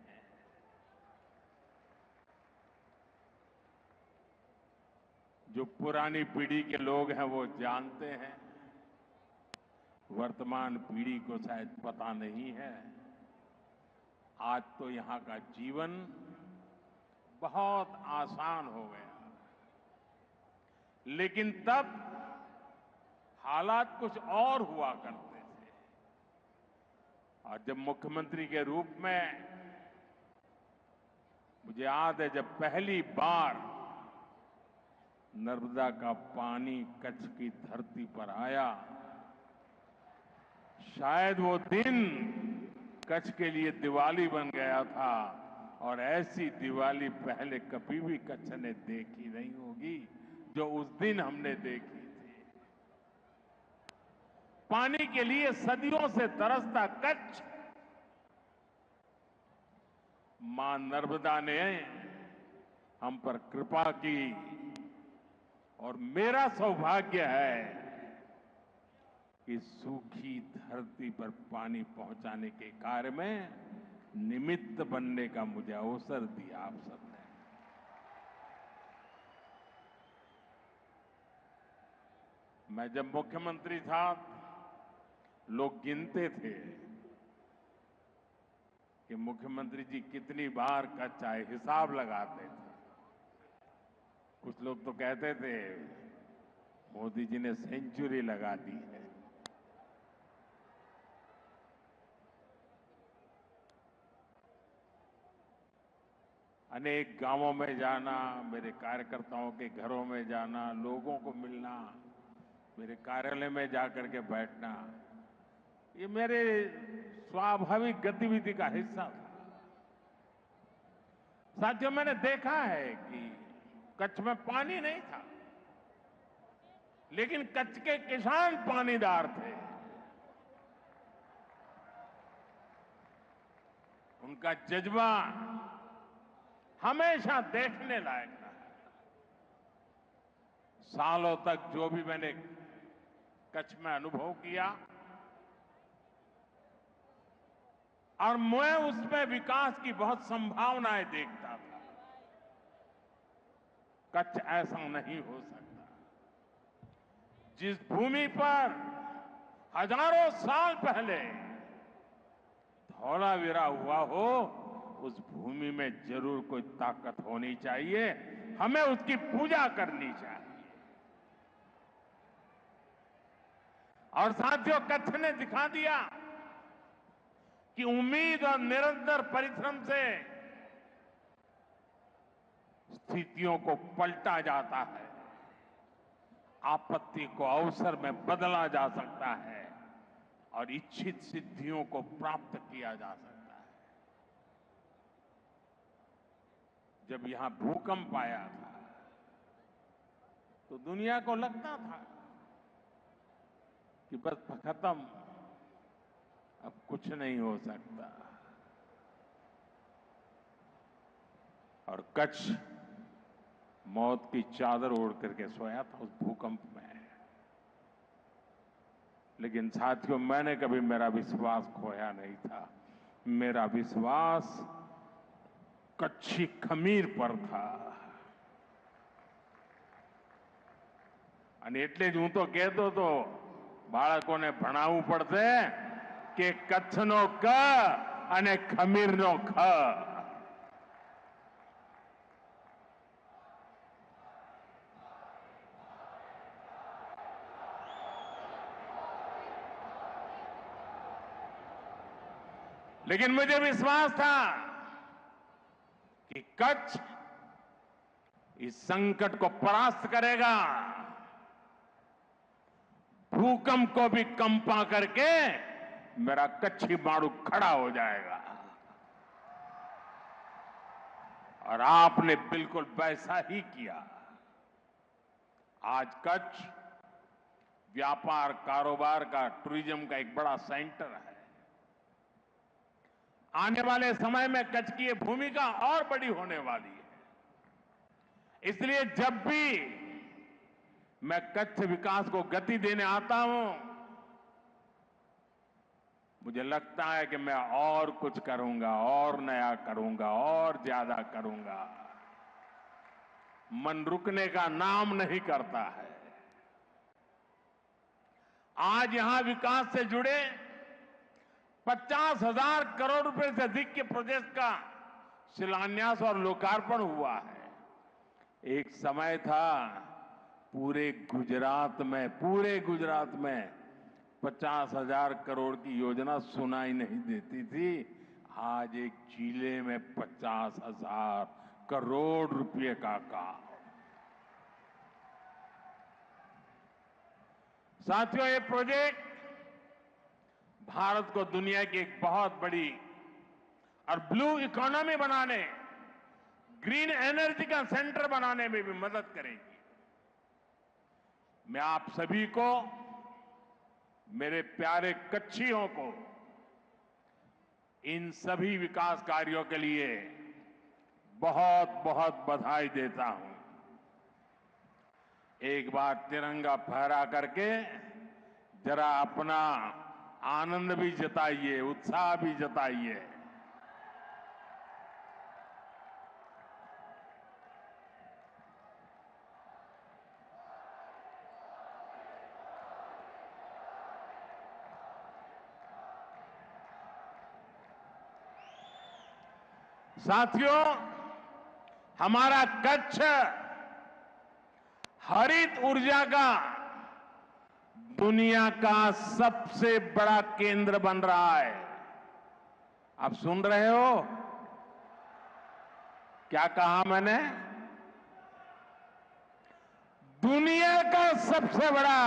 जो पुरानी पीढ़ी के लोग हैं वो जानते हैं, वर्तमान पीढ़ी को शायद पता नहीं है। आज तो यहां का जीवन बहुत आसान हो गया, लेकिन तब हालात कुछ और हुआ करते थे। और जब मुख्यमंत्री के रूप में मुझे याद है, जब पहली बार नर्मदा का पानी कच्छ की धरती पर आया, शायद वो दिन कच्छ के लिए दिवाली बन गया था। और ऐसी दिवाली पहले कभी भी कच्छ ने देखी नहीं होगी जो उस दिन हमने देखी थी। पानी के लिए सदियों से तरसता कच्छ, मां नर्मदा ने हम पर कृपा की और मेरा सौभाग्य है कि सूखी धरती पर पानी पहुंचाने के कार्य में निमित्त बनने का मुझे अवसर दिया आप सबने। मैं जब मुख्यमंत्री था, लोग गिनते थे कि मुख्यमंत्री जी कितनी बार कच्छ आए, हिसाब लगाते थे। कुछ लोग तो कहते थे मोदी जी ने सेंचुरी लगा दी है। अनेक गांवों में जाना, मेरे कार्यकर्ताओं के घरों में जाना, लोगों को मिलना, मेरे कार्यालय में जाकर के बैठना, ये मेरे स्वाभाविक गतिविधि का हिस्सा था। साथियों, मैंने देखा है कि कच्छ में पानी नहीं था, लेकिन कच्छ के किसान पानीदार थे। उनका जज्बा हमेशा देखने लायक रहा है। सालों तक जो भी मैंने कच्छ में अनुभव किया, और मैं उसमें विकास की बहुत संभावनाएं देखता था। कच्छ ऐसा नहीं हो सकता। जिस भूमि पर हजारों साल पहले धौलावीरा हुआ हो, उस भूमि में जरूर कोई ताकत होनी चाहिए। हमें उसकी पूजा करनी चाहिए। और साथियों, कच्छ ने दिखा दिया कि उम्मीद और निरंतर परिश्रम से स्थितियों को पलटा जाता है, आपत्ति को अवसर में बदला जा सकता है और इच्छित सिद्धियों को प्राप्त किया जा सकता है। जब यहां भूकंप आया था तो दुनिया को लगता था कि बस खत्म, अब कुछ नहीं हो सकता। और कच्छ मौत की चादर ओढ़ करके सोया था उस भूकंप में। लेकिन साथियों, मैंने कभी मेरा विश्वास खोया नहीं था। मेरा विश्वास कच्छी खमीर पर था। અને એટલે જ હું તો કહેતો હતો, બાળકોને ભણાવવું પડશે કે કચ્છનો ક અને ખમીરનો ખ। लेकिन मुझे विश्वास था कि कच्छ इस संकट को परास्त करेगा, भूकंप को भी कंपा करके मेरा कच्छी मारू खड़ा हो जाएगा। और आपने बिल्कुल वैसा ही किया। आज कच्छ व्यापार, कारोबार का, टूरिज्म का एक बड़ा सेंटर है। आने वाले समय में कच्छ की ये भूमिका और बड़ी होने वाली है। इसलिए जब भी मैं कच्छ विकास को गति देने आता हूं, मुझे लगता है कि मैं और कुछ करूंगा, और नया करूंगा, और ज्यादा करूंगा। मन रुकने का नाम नहीं करता है। आज यहां विकास से जुड़े 50,000 करोड़ रुपए से अधिक के प्रोजेक्ट का शिलान्यास और लोकार्पण हुआ है। एक समय था पूरे गुजरात में 50,000 करोड़ की योजना सुनाई नहीं देती थी। आज एक जिले में 50,000 करोड़ रुपए का काम। साथियों, ये प्रोजेक्ट भारत को दुनिया की एक बहुत बड़ी और ब्लू इकोनॉमी बनाने, ग्रीन एनर्जी का सेंटर बनाने में भी मदद करेगी। मैं आप सभी को, मेरे प्यारे कच्छियों को, इन सभी विकास कार्यों के लिए बहुत बहुत बधाई देता हूं। एक बार तिरंगा फहरा करके जरा अपना आनंद भी जताइए, उत्साह भी जताइए। साथियों, हमारा कच्छ हरित ऊर्जा का दुनिया का सबसे बड़ा केंद्र बन रहा है। आप सुन रहे हो? क्या कहा मैंने? दुनिया का सबसे बड़ा।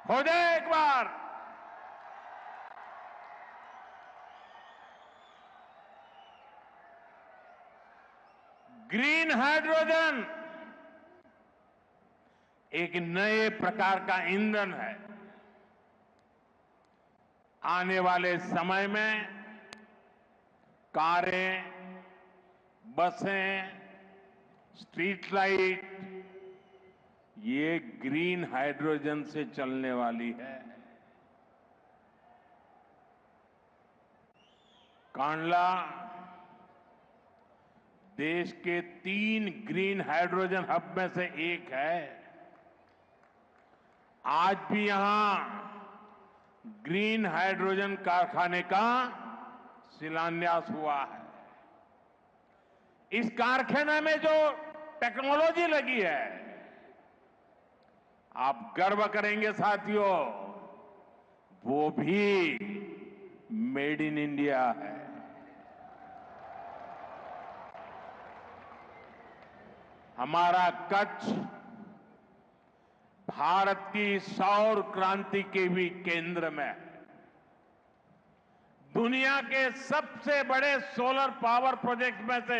हो जाए एक बार। ग्रीन हाइड्रोजन एक नए प्रकार का ईंधन है। आने वाले समय में कारें, बसें, स्ट्रीट लाइट, ये ग्रीन हाइड्रोजन से चलने वाली है। कांडला देश के 3 ग्रीन हाइड्रोजन हब में से एक है। आज भी यहां ग्रीन हाइड्रोजन कारखाने का शिलान्यास हुआ है। इस कारखाने में जो टेक्नोलॉजी लगी है, आप गर्व करेंगे साथियों, वो भी मेड इन इंडिया है। हमारा कच्छ भारत की सौर क्रांति के भी केंद्र में है। दुनिया के सबसे बड़े सोलर पावर प्रोजेक्ट में से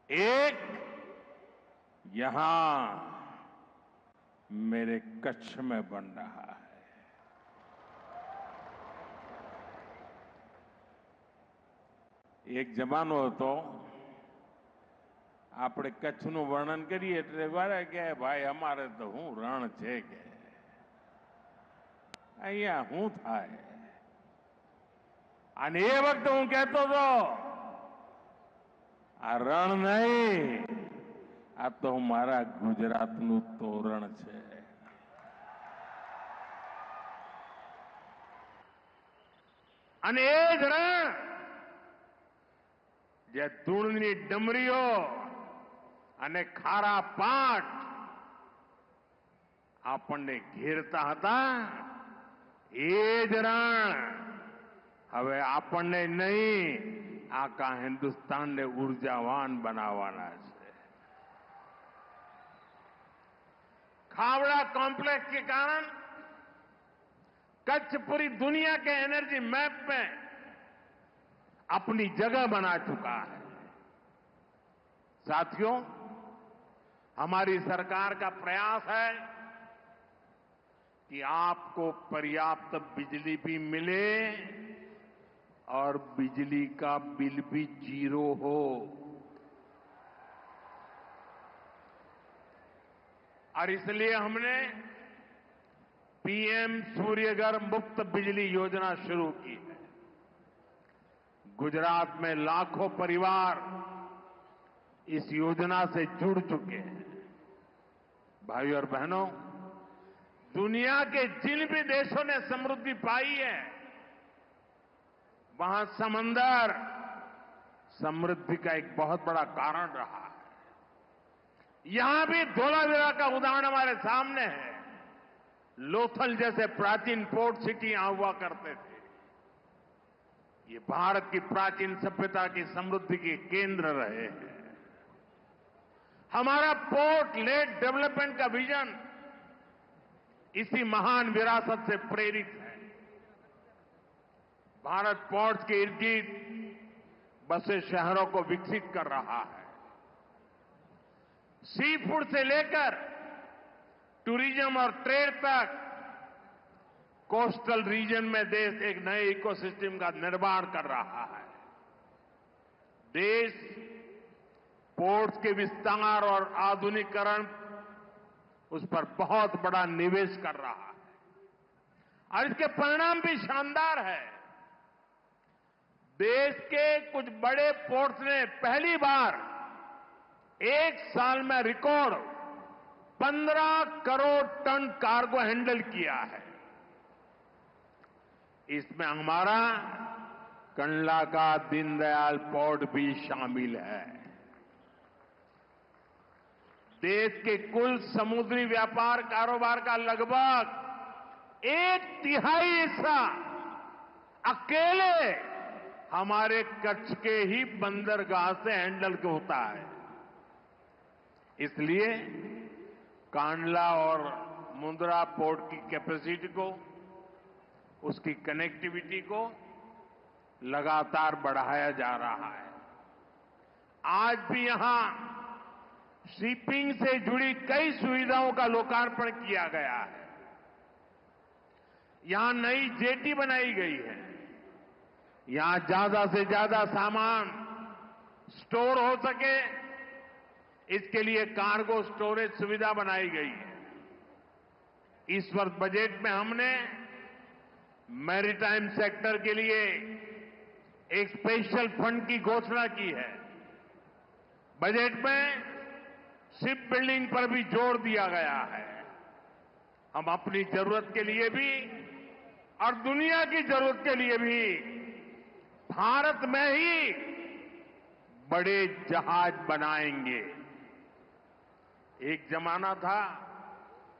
एक यहां मेरे कच्छ में बन रहा है। एक जमानो હતો, આપણે કચ્છનું વર્ણન કરીએ એટલે વારે કે ભાઈ અમારે તો હું રણ છે કે અહીંયા હું થાય। અને એ વખતે હું કહેતો હતો આ રણ નહીં, આ તો મારા ગુજરાતનું તોરણ છે। અને એ જ રણ જે ધૂળની ડમરીઓ અને ખારા પાટ આપણને ઘેરતા હતા, એ જ રણ હવે આપણને નહીં આખા હિન્દુસ્તાનને ઉર્જાવાન બનાવવાના છે. खावड़ा कॉम्प्लेक्स के कारण कच्छ पूरी दुनिया के एनर्जी मैप में अपनी जगह बना चुका है. साथियों, हमारी सरकार का प्रयास है कि आपको पर्याप्त बिजली भी मिले और बिजली का बिल भी जीरो हो. और इसलिए हमने पीएम सूर्यघर मुफ्त बिजली योजना शुरू की है. गुजरात में लाखों परिवार इस योजना से जुड़ चुके हैं. भाइयों और बहनों, दुनिया के जिन भी देशों ने समृद्धि पाई है, वहां समंदर समृद्धि का एक बहुत बड़ा कारण रहा है. यहां भी धोलावीरा का उदाहरण हमारे सामने है. लोथल जैसे प्राचीन पोर्ट सिटी यहां हुआ करते थे. ये भारत की प्राचीन सभ्यता की समृद्धि के केंद्र रहे हैं. हमारा पोर्ट लेड डेवलपमेंट का विजन इसी महान विरासत से प्रेरित है. भारत पोर्ट्स के इर्द गिर्द बसे शहरों को विकसित कर रहा है. सी फूड से लेकर टूरिज्म और ट्रेड तक कोस्टल रीजन में देश एक नए इकोसिस्टम का निर्माण कर रहा है. देश पोर्ट्स के विस्तार और आधुनिकीकरण उस पर बहुत बड़ा निवेश कर रहा है और इसके परिणाम भी शानदार है. देश के कुछ बड़े पोर्ट्स ने पहली बार एक साल में record 15 crore tonne cargo handle किया है. इसमें हमारा कंडला का दीनदयाल पोर्ट भी शामिल है. देश के कुल समुद्री व्यापार कारोबार का लगभग 1/3 हिस्सा अकेले हमारे कच्छ के ही बंदरगाह से हैंडल होता है. इसलिए कांडला और मुंद्रा पोर्ट की कैपेसिटी को, उसकी कनेक्टिविटी को लगातार बढ़ाया जा रहा है. आज भी यहां शिपिंग से जुड़ी कई सुविधाओं का लोकार्पण किया गया है. यहां नई जेटी बनाई गई है. यहां ज्यादा से ज्यादा सामान स्टोर हो सके, इसके लिए कार्गो स्टोरेज सुविधा बनाई गई है. इस वर्ष बजट में हमने मैरीटाइम सेक्टर के लिए एक स्पेशल फंड की घोषणा की है. बजट में शिप बिल्डिंग पर भी जोर दिया गया है. हम अपनी जरूरत के लिए भी और दुनिया की जरूरत के लिए भी भारत में ही बड़े जहाज बनाएंगे. एक जमाना था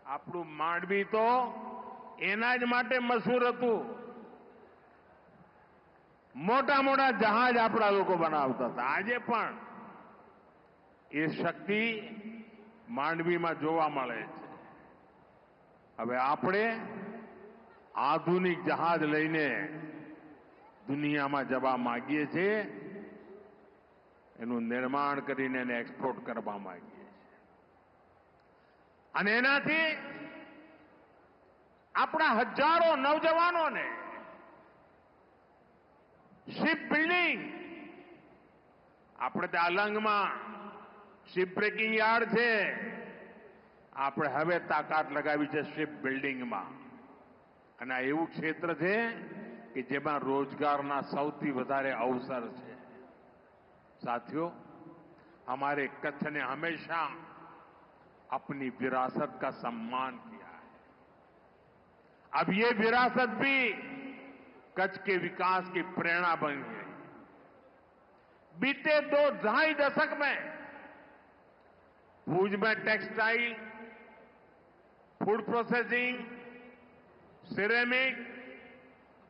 આપણું માંડવી તો એના જ માટે મશહૂર હતું. મોટા મોટા જહાજ આપણા લોકો બનાવતા હતા. આજે પણ એ શક્તિ માંડવીમાં જોવા મળે છે. હવે આપણે આધુનિક જહાજ લઈને દુનિયામાં જવા માંગીએ છીએ. એનું નિર્માણ કરીને એને એક્સપોર્ટ કરવા માંગીએ. અને એનાથી આપણા હજારો નવજવાનોને શિપ બિલ્ડિંગ, આપણે ત્યાં અલંગમાં શિપ બ્રેકિંગ યાર્ડ છે, આપણે હવે તાકાત લગાવી છે શિપ બિલ્ડિંગમાં. અને આ એવું ક્ષેત્ર છે કે જેમાં રોજગારના સૌથી વધારે અવસર છે. साथियों, हमारे कच्छ ने हमेशा अपनी विरासत का सम्मान किया है. अब ये विरासत भी कच्छ के विकास की प्रेरणा बन गई. बीते 2-2.5 दशक में भुज में टेक्सटाइल, फूड प्रोसेसिंग, सिरेमिक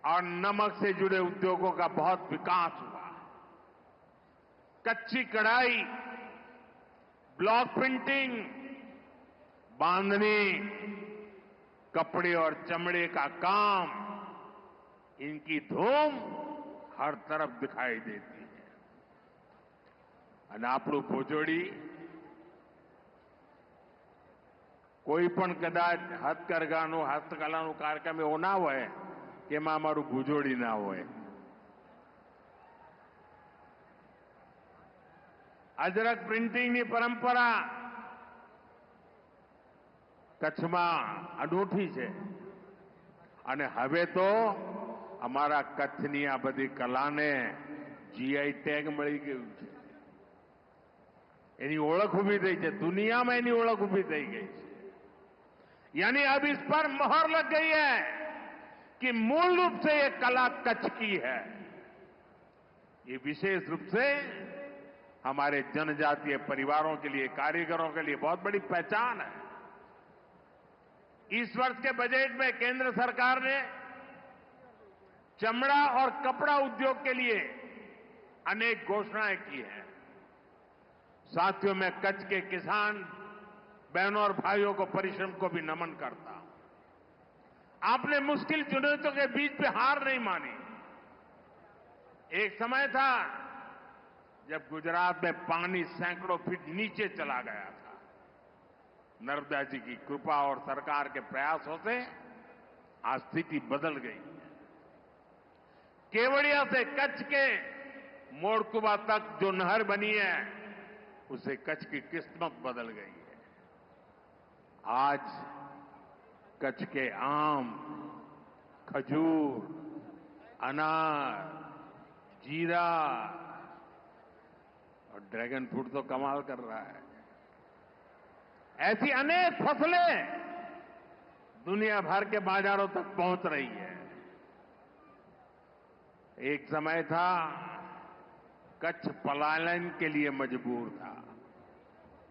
और नमक से जुड़े उद्योगों का बहुत विकास हुआ। कच्ची कढ़ाई, ब्लॉक प्रिंटिंग, बांधनी, कपड़े और चमड़े का काम, इनकी धूम हर तरफ दिखाई देती है। અને આપણું ભુજોડી કોઈ પણ કદાચ હથકરઘાનું હસ્તકલાનું કાર્યક્રમ એવો ના હોય કે એમાં અમારું ભુજોડી ના હોય. અજરક પ્રિન્ટિંગની પરંપરા કચ્છમાં અનોઠી છે અને હવે તો અમારા કચ્છની આ બધી કલાને જીઆઈ ટેગ મળી ગયું છે. એની ઓળખ ઊભી થઈ છે, દુનિયામાં એની ઓળખ ઊભી થઈ ગઈ છે. यानी अब इस पर मोहर लग गई है कि मूल रूप से ये कला कच्छ की है. ये विशेष रूप से हमारे जनजातीय परिवारों के लिए, कारीगरों के लिए बहुत बड़ी पहचान है. इस वर्ष के बजट में केंद्र सरकार ने चमड़ा और कपड़ा उद्योग के लिए अनेक घोषणाएं की हैं. साथियों, मैं कच्छ के किसान बहनों और भाइयों को, परिश्रम को भी नमन करता हूं. आपने मुश्किल चुनौतियों के बीच पे हार नहीं मानी. एक समय था जब गुजरात में पानी सैकड़ों फीट नीचे चला गया था. नर्मदा जी की कृपा और सरकार के प्रयासों से आज स्थिति बदल गई है. केवड़िया से कच्छ के मोड़कुबा तक जो नहर बनी है, उससे कच्छ की किस्मत बदल गई है. आज कच्छ के आम, खजूर, अनार, जीरा और ड्रैगन फ्रूट तो कमाल कर रहा है. ऐसी अनेक फसलें दुनिया भर के बाजारों तक पहुंच रही है. एक समय था कच्छ पलायन के लिए मजबूर था.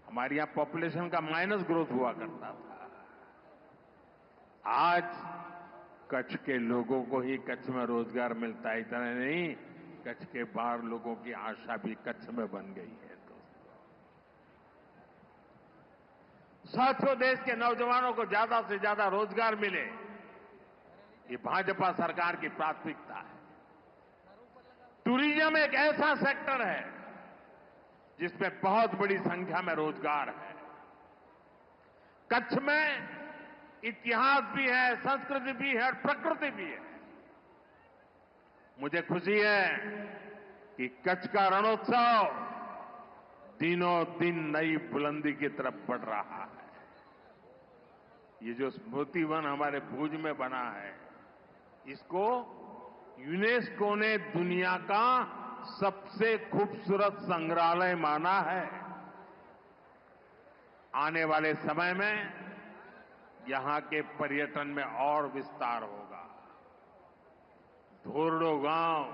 हमारे यहां पॉपुलेशन का माइनस ग्रोथ हुआ करता था. आज कच्छ के लोगों को ही कच्छ में रोजगार मिलता है. इतना नहीं, कच्छ के बाहर लोगों की आशा भी कच्छ में बन गई है. साथियों, देश के नौजवानों को ज्यादा से ज्यादा रोजगार मिले, ये भाजपा सरकार की प्राथमिकता है. टूरिज्म एक ऐसा सेक्टर है जिसमें बहुत बड़ी संख्या में रोजगार है. कच्छ में इतिहास भी है, संस्कृति भी है और प्रकृति भी है. मुझे खुशी है कि कच्छ का रणोत्सव दिनों दिन नई बुलंदी की तरफ बढ़ रहा है. ये जो स्मृति वन हमारे भुज में बना है, इसको यूनेस्को ने दुनिया का सबसे खूबसूरत संग्रहालय माना है. आने वाले समय में यहां के पर्यटन में और विस्तार होगा. धोरडो गांव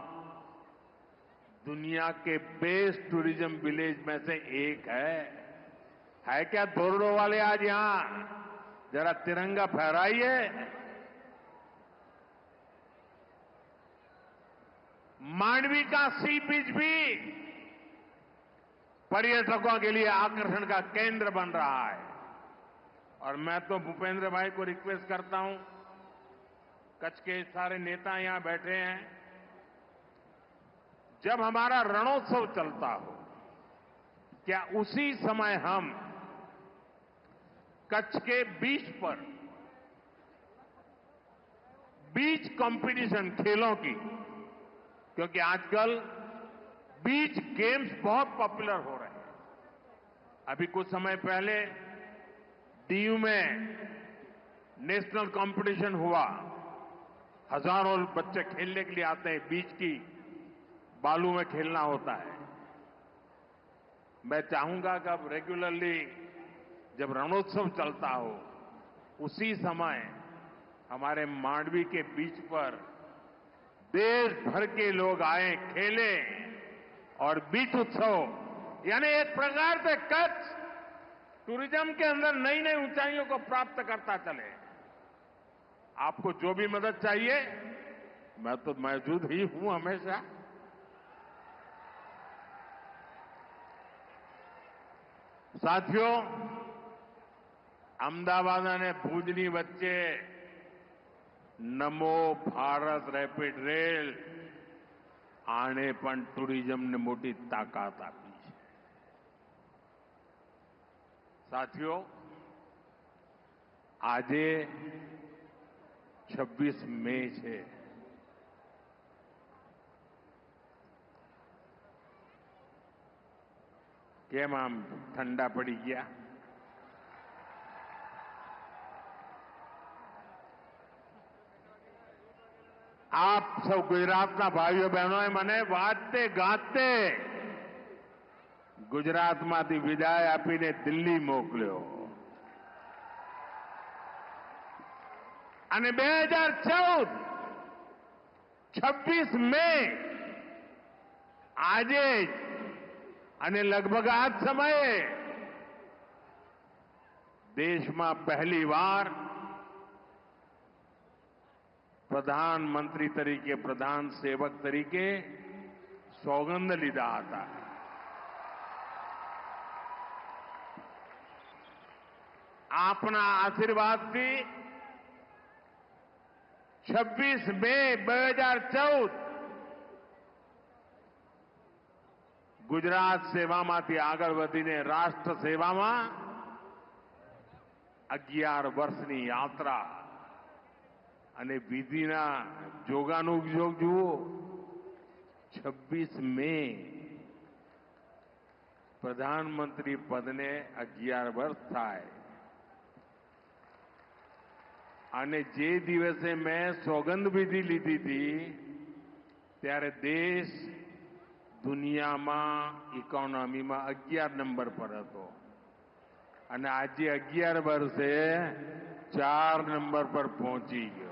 दुनिया के बेस्ट टूरिज्म विलेज में से एक है. क्या धोरडो वाले आज यहां जरा तिरंगा फहराइए. मांडवी का सी बीच भी पर्यटकों के लिए आकर्षण का केंद्र बन रहा है. और मैं तो भूपेंद्र भाई को रिक्वेस्ट करता हूं, कच्छ के सारे नेता यहां बैठे हैं, जब हमारा रणोत्सव चलता हो, क्या उसी समय हम कच्छ के बीच पर बीच कंपटीशन, खेलों की, क्योंकि आजकल बीच गेम्स बहुत पॉपुलर हो रहे हैं. अभी कुछ समय पहले दीव में नेशनल कंपटीशन हुआ. हजारों बच्चे खेलने के लिए आते हैं. बीच की बालू में खेलना होता है. मैं चाहूंगा कि अब रेगुलरली जब रणोत्सव चलता हो, उसी समय हमारे मांडवी के बीच पर देश भर के लोग आए, खेले और बीच उत्सव, यानी एक प्रकार से कच्छ टूरिज्म के अंदर नई नई ऊंचाइयों को प्राप्त करता चले. आपको जो भी मदद चाहिए मैं तो मौजूद ही हूं हमेशा। साथियों, अहमदाबाद ने भूजनी वच्चे नमो भारत રેપિડ રેલ આને પણ ટુરિઝમને મોટી તાકાત આપી છે। સાથીઓ, આજે 26 મે છે। કેમ આમ ઠંડા પડી ગયા? આપ સૌ ગુજરાતના ભાઈઓ બહેનોએ મને વાજતે ગાતે ગુજરાતમાંથી વિદાય આપીને દિલ્હી મોકલ્યો અને 2014 26 મે આજે જ અને લગભગ આ જ સમયે દેશમાં પહેલીવાર प्रधानमंत्री तरीके, प्रधान सेवक तरीके सौगंध लीधा था। आपना आशीर्वाद थी 26 મે 2014 गुजरात સેવામાંથી આગળ વધીને રાષ્ટ્ર સેવામાં 11 વર્ષની યાત્રા અને વિધિના જોગાનુજોગ જુઓ। 26 મે પ્રધાનમંત્રી પદને 11 વર્ષ થાય અને જે દિવસે મેં સોગંદ વિધિ લીધી હતી ત્યારે દેશ દુનિયામાં ઇકોનોમીમાં 11 નંબર પર હતો અને આજે 11 વર્ષે 4 નંબર પર પહોંચી ગયો।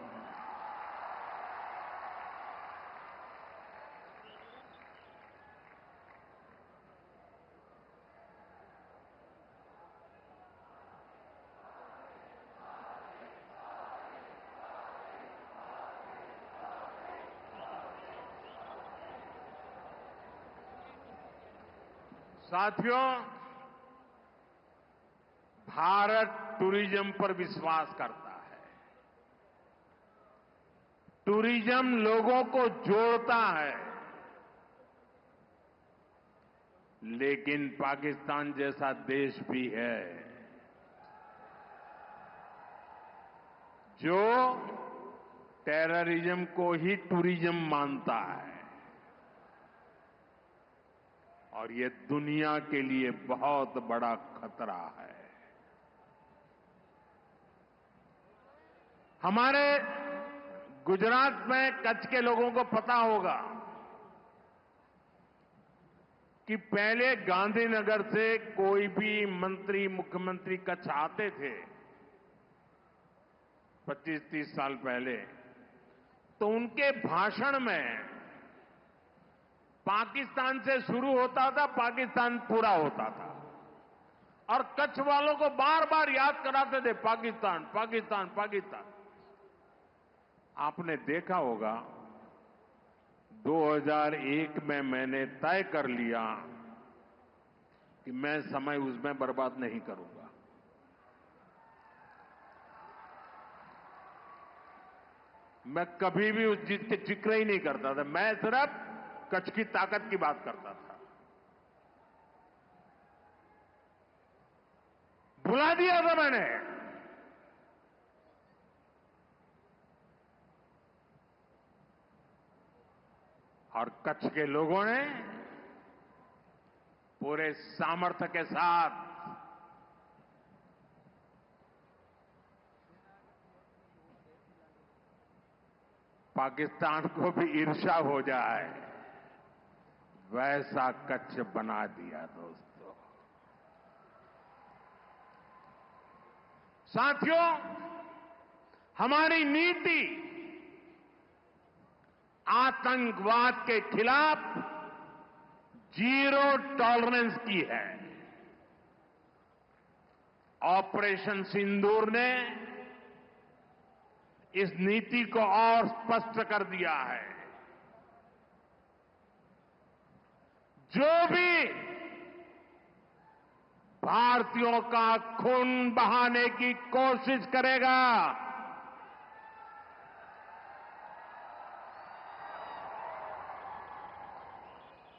साथियों, भारत टूरिज्म पर विश्वास करता है। टूरिज्म लोगों को जोड़ता है, लेकिन पाकिस्तान जैसा देश भी है जो टेररिज्म को ही टूरिज्म मानता है और ये दुनिया के लिए बहुत बड़ा खतरा है। हमारे गुजरात में कच्छ के लोगों को पता होगा कि पहले गांधीनगर से कोई भी मंत्री, मुख्यमंत्री कच्छ आते थे 25-30 साल पहले, तो उनके भाषण में पाकिस्तान से शुरू होता था, पाकिस्तान पूरा होता था और कच्छ वालों को बार बार याद कराते थे पाकिस्तान, पाकिस्तान, पाकिस्तान। आपने देखा होगा 2001 में मैंने तय कर लिया कि मैं समय उसमें बर्बाद नहीं करूंगा। मैं कभी भी उस चीज के जिक्र ही नहीं करता था, मैं सिर्फ कच्छ की ताकत की बात करता था। भुला दिया था मैंने। और कच्छ के लोगों ने पूरे सामर्थ्य के साथ पाकिस्तान को भी ईर्ष्या हो जाए वैसा कच्छ बना दिया। दोस्तों, साथियों, हमारी नीति आतंकवाद के खिलाफ जीरो टॉलरेंस की है। ऑपरेशन सिंदूर ने इस नीति को और स्पष्ट कर दिया है। जो भी भारतीयों का खून बहाने की कोशिश करेगा,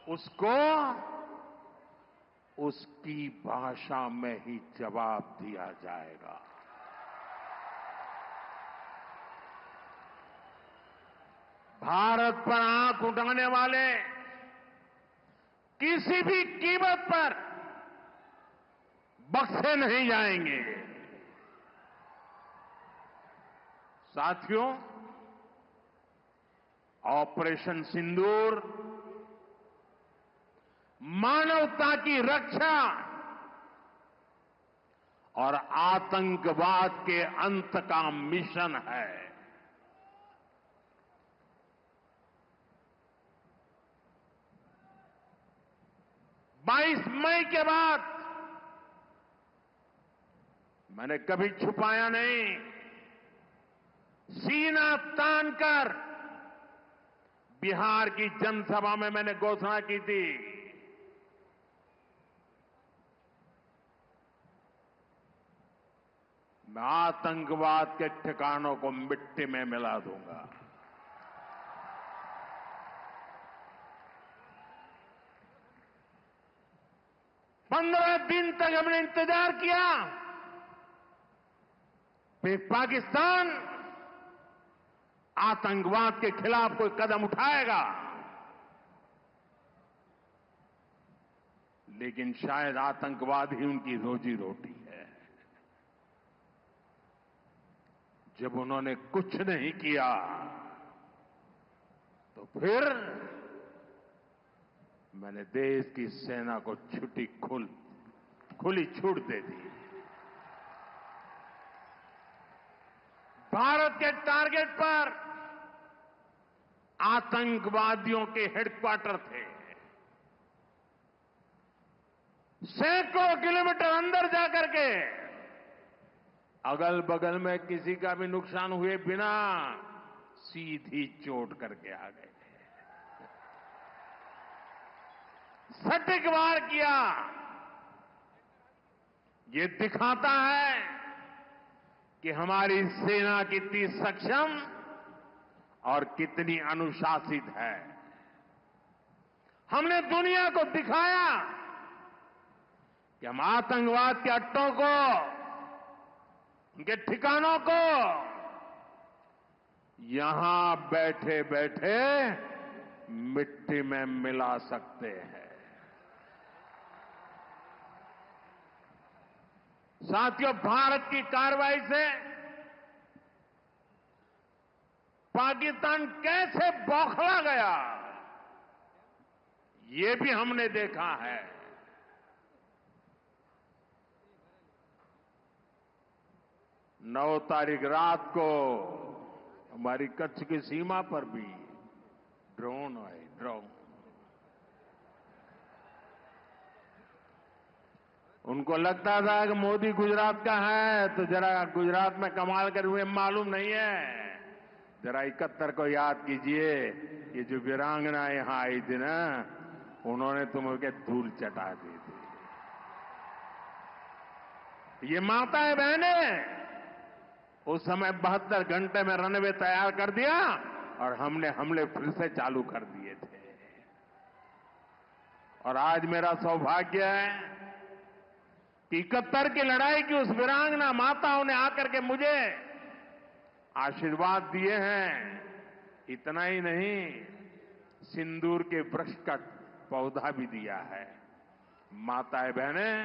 उसको उसकी भाषा में ही जवाब दिया जाएगा। भारत पर आंख उठाने वाले किसी भी कीमत पर बख्शे नहीं जाएंगे। साथियों, ऑपरेशन सिंदूर मानवता की रक्षा और आतंकवाद के अंत का मिशन है। 22 मई के बाद मैंने कभी छुपाया नहीं, सीना तानकर बिहार की जनसभा में मैंने घोषणा की थी, मैं आतंकवाद के ठिकानों को मिट्टी में मिला दूंगा। पंद्रह दिन तक हमने इंतजार किया, फिर पाकिस्तान आतंकवाद के खिलाफ कोई कदम उठाएगा, लेकिन शायद आतंकवाद ही उनकी रोजी रोटी है। जब उन्होंने कुछ नहीं किया तो फिर मैंने देश की सेना को खुली छूट दे दी। भारत के टारगेट पर आतंकवादियों के हेडक्वार्टर थे। सैकड़ों किलोमीटर अंदर जाकर के अगल बगल में किसी का भी नुकसान हुए बिना सीधी चोट करके आ गए। सटीक वार किया। ये दिखाता है कि हमारी सेना कितनी सक्षम और कितनी अनुशासित है। हमने दुनिया को दिखाया कि हम आतंकवाद के अड्डों को, उनके ठिकानों को यहां बैठे बैठे मिट्टी में मिला सकते हैं। साथियों, भारत की कार्रवाई से पाकिस्तान कैसे बौखला गया, ये भी हमने देखा है। नौ तारीख रात को हमारी कच्छ की सीमा पर भी ड्रोन आए। उनको लगता था कि मोदी गुजरात का है तो जरा गुजरात में कमाल कर हुए मालूम नहीं है। जरा 71 को याद कीजिए, ये जो वीरांगना यहां आई थी ना, उन्होंने तुम्हें धूल चटा दी थी। ये माताएं बहनें उस समय 72 घंटे में रनवे तैयार कर दिया और हमने हमले फिर से चालू कर दिए थे। और आज मेरा सौभाग्य है कि 71 की लड़ाई की उस वीरांगना माताओं ने आकर के मुझे आशीर्वाद दिए हैं। इतना ही नहीं, सिंदूर के वृक्ष का पौधा भी दिया है। माताएं बहनें,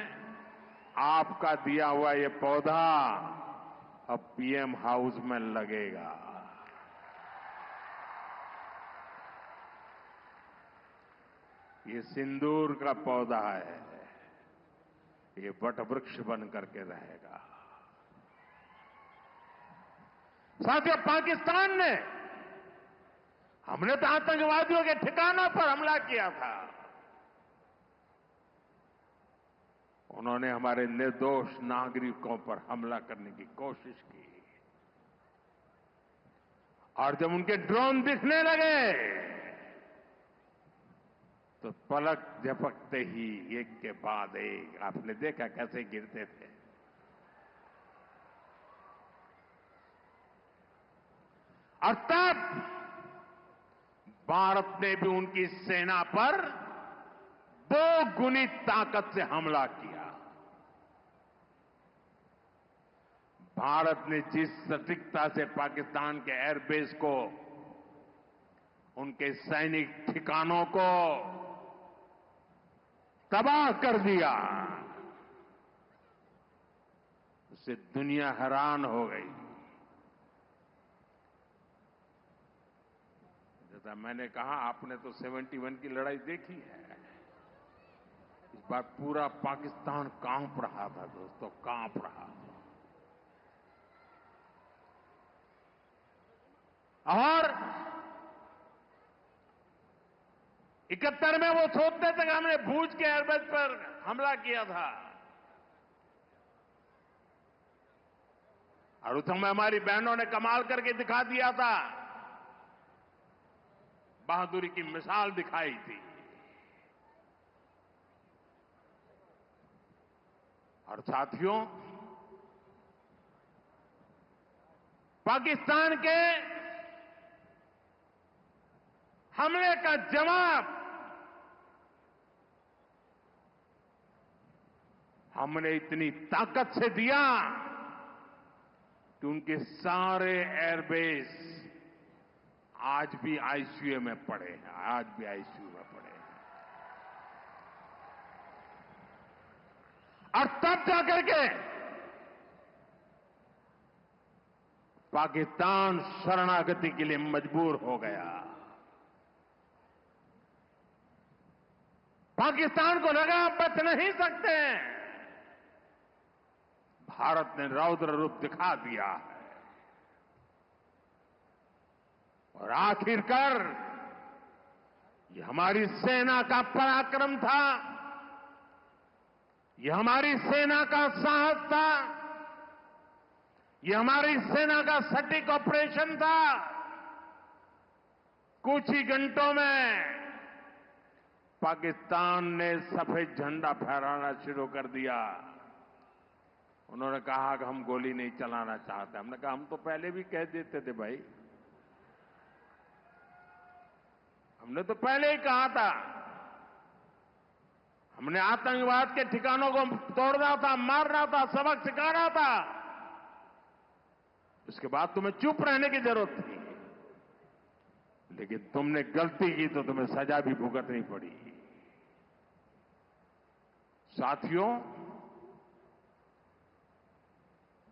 आपका दिया हुआ ये पौधा अब पीएम हाउस में लगेगा। ये सिंदूर का पौधा है, ये वटवृक्ष बन करके रहेगा। साथियों, पाकिस्तान ने, हमने तो आतंकवादियों के ठिकानों पर हमला किया था, उन्होंने हमारे निर्दोष नागरिकों पर हमला करने की कोशिश की। और जब उनके ड्रोन दिखने लगे तो पलक झपकते ही एक के बाद एक आपने देखा कैसे गिरते थे। और तब भारत ने भी उनकी सेना पर 2 गुनी ताकत से हमला किया। भारत ने जिस सटीकता से पाकिस्तान के एयरबेस को, उनके सैनिक ठिकानों को तबाह कर दिया, उससे दुनिया हैरान हो गई। जैसा मैंने कहा, आपने तो 71 की लड़ाई देखी है। इस बार पूरा पाकिस्तान कांप रहा था दोस्तों, कांप रहा था। और 71 में वो सोचते थे कि हमने भूज के एयरबेस पर हमला किया था, और उस समय हमारी बहनों ने कमाल करके दिखा दिया था, बहादुरी की मिसाल दिखाई थी। और साथियों, पाकिस्तान के हमले का जवाब हमने इतनी ताकत से दिया कि उनके सारे एयरबेस आज भी आईसीयू में पड़े हैं, आज भी आईसीयू में पड़े हैं। और तब जाकर के पाकिस्तान शरणागति के लिए मजबूर हो गया। पाकिस्तान को लगा बच नहीं सकते। भारत ने रौद्र रूप दिखा दिया है और आखिरकार ये हमारी सेना का पराक्रम था, ये हमारी सेना का साहस था, ये हमारी सेना का सटीक ऑपरेशन था। कुछ ही घंटों में पाकिस्तान ने सफेद झंडा फहराना शुरू कर दिया। उन्होंने कहा कि हम गोली नहीं चलाना चाहते। हमने कहा हम तो पहले भी कह देते थे भाई, हमने तो पहले ही कहा था। हमने आतंकवाद के ठिकानों को तोड़ना था, मारना था, सबक सिखाना था। उसके बाद तुम्हें चुप रहने की जरूरत थी, लेकिन तुमने गलती की तो तुम्हें सजा भी भुगतनी पड़ी। साथियों,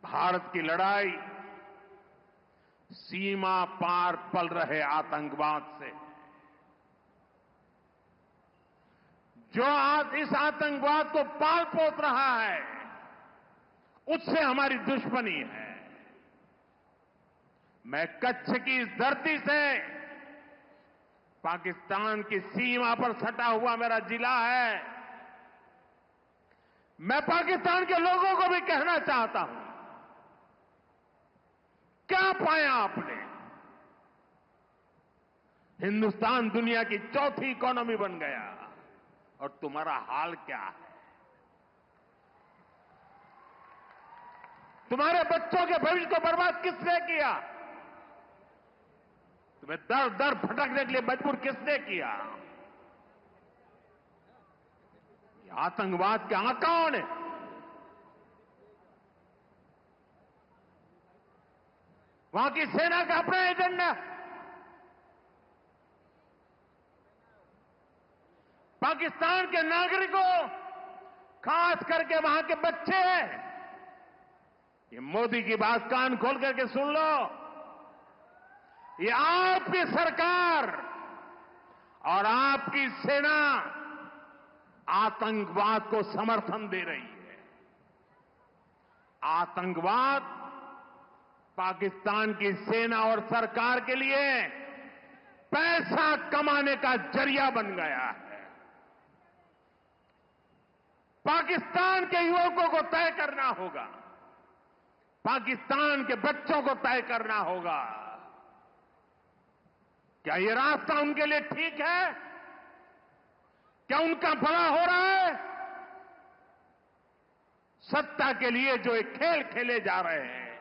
भारत की लड़ाई सीमा पार पल रहे आतंकवाद से, जो आज इस आतंकवाद को पाल पोस रहा है, उससे हमारी दुश्मनी है। मैं कच्छ की इस धरती से, पाकिस्तान की सीमा पर सटा हुआ मेरा जिला है, मैं पाकिस्तान के लोगों को भी कहना चाहता हूं, क्या पाया आपने? हिंदुस्तान दुनिया की चौथी इकोनॉमी बन गया और तुम्हारा हाल क्या है? तुम्हारे बच्चों के भविष्य को बर्बाद किसने किया? तुम्हें दर दर भटकने के लिए मजबूर किसने किया? ये आतंकवाद के आकाओं ने। वहां की सेना का अपना एजेंडा, पाकिस्तान के नागरिकों, खास करके वहां के बच्चे, ये मोदी की बात कान खोल करके सुन लो। ये आपकी सरकार और आपकी सेना आतंकवाद को समर्थन दे रही है। आतंकवाद पाकिस्तान की सेना और सरकार के लिए पैसा कमाने का जरिया बन गया है। पाकिस्तान के युवकों को तय करना होगा, पाकिस्तान के बच्चों को तय करना होगा क्या ये रास्ता उनके लिए ठीक है? क्या उनका भला हो रहा है? सत्ता के लिए जो एक खेल खेले जा रहे हैं,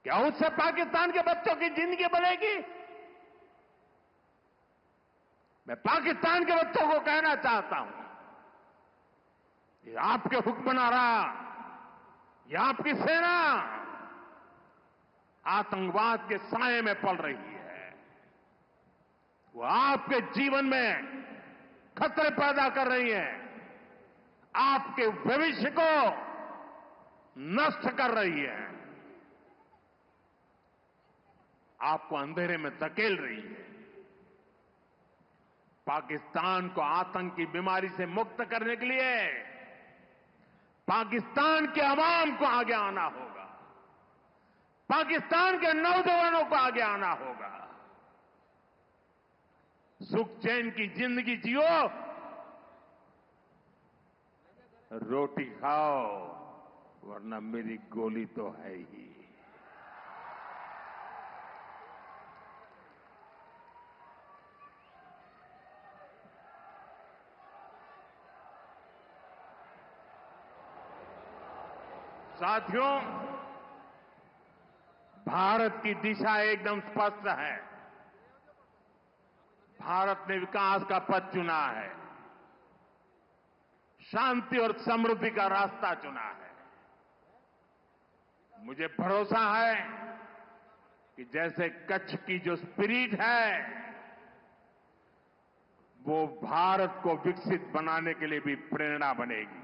क्या उससे पाकिस्तान के बच्चों की जिंदगी बनेगी? मैं पाकिस्तान के बच्चों को कहना चाहता हूं, ये आपके हुक्मनारा, ये आपकी सेना आतंकवाद के साए में पल रही है। वो आपके जीवन में खतरे पैदा कर रही है, आपके भविष्य को नष्ट कर रही है, आपको अंधेरे में धकेल रही है। पाकिस्तान को आतंक की बीमारी से मुक्त करने के लिए पाकिस्तान के अवाम को आगे आना होगा, पाकिस्तान के नौजवानों को आगे आना होगा। सुख चैन की जिंदगी जियो, रोटी खाओ, वरना मेरी गोली तो है ही। साथियों, भारत की दिशा एकदम स्पष्ट है। भारत ने विकास का पथ चुना है, शांति और समृद्धि का रास्ता चुना है। मुझे भरोसा है कि जैसे कच्छ की जो स्पिरिट है, वो भारत को विकसित बनाने के लिए भी प्रेरणा बनेगी।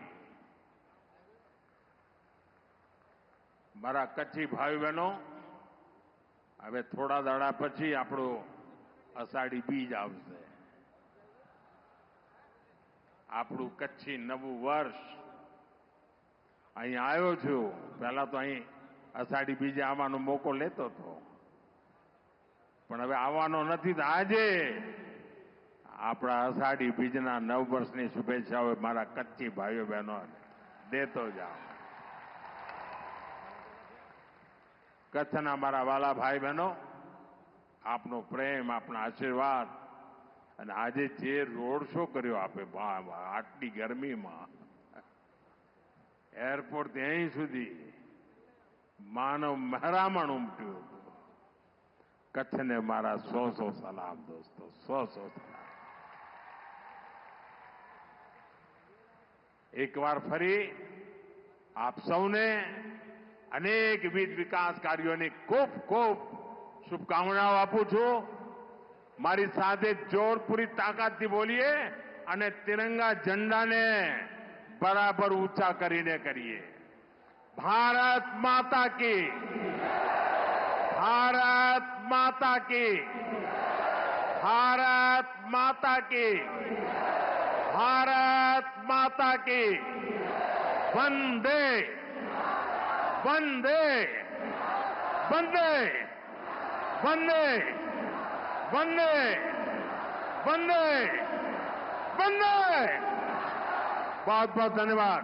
મારા કચ્છી ભાઈ બહેનો, હવે થોડા દાડા પછી આપણું અષાઢી બીજ આવશે, આપણું કચ્છી નવું વર્ષ। અહીં આવ્યો છું, પહેલા તો અહીં અષાઢી બીજે આવવાનો મોકો લેતો હતો, પણ હવે આવવાનો નથી। તો આજે આપણા અષાઢી બીજના નવ વર્ષની શુભેચ્છાઓ મારા કચ્છી ભાઈઓ બહેનો દેતો જાઓ। કચ્છના મારા વાલા ભાઈ બહેનો, આપનો પ્રેમ, આપના આશીર્વાદ અને આજે જે રોડ શો કર્યો આપે આટલી ગરમીમાં, એરપોર્ટ ત્યાં સુધી માનવ મહેરામણ ઉમટ્યું હતું। કચ્છને મારા 100 સલામ દોસ્તો, 100 સલામ। એક વાર ફરી આપ સૌને અનેકવિધ વિકાસ કાર્યોની ખૂબ ખૂબ શુભકામનાઓ આપું છું। મારી સાથે જોર પૂરી તાકાતથી બોલીએ અને તિરંગા ઝંડાને બરાબર ઊંચા કરીને કરીએ। ભારત માતા की, भारत माता की, भारत माता की, भारत माता की। वंदे वंदे वंदे वंदे वंदे वंदे वंदे। बहुत बहुत धन्यवाद।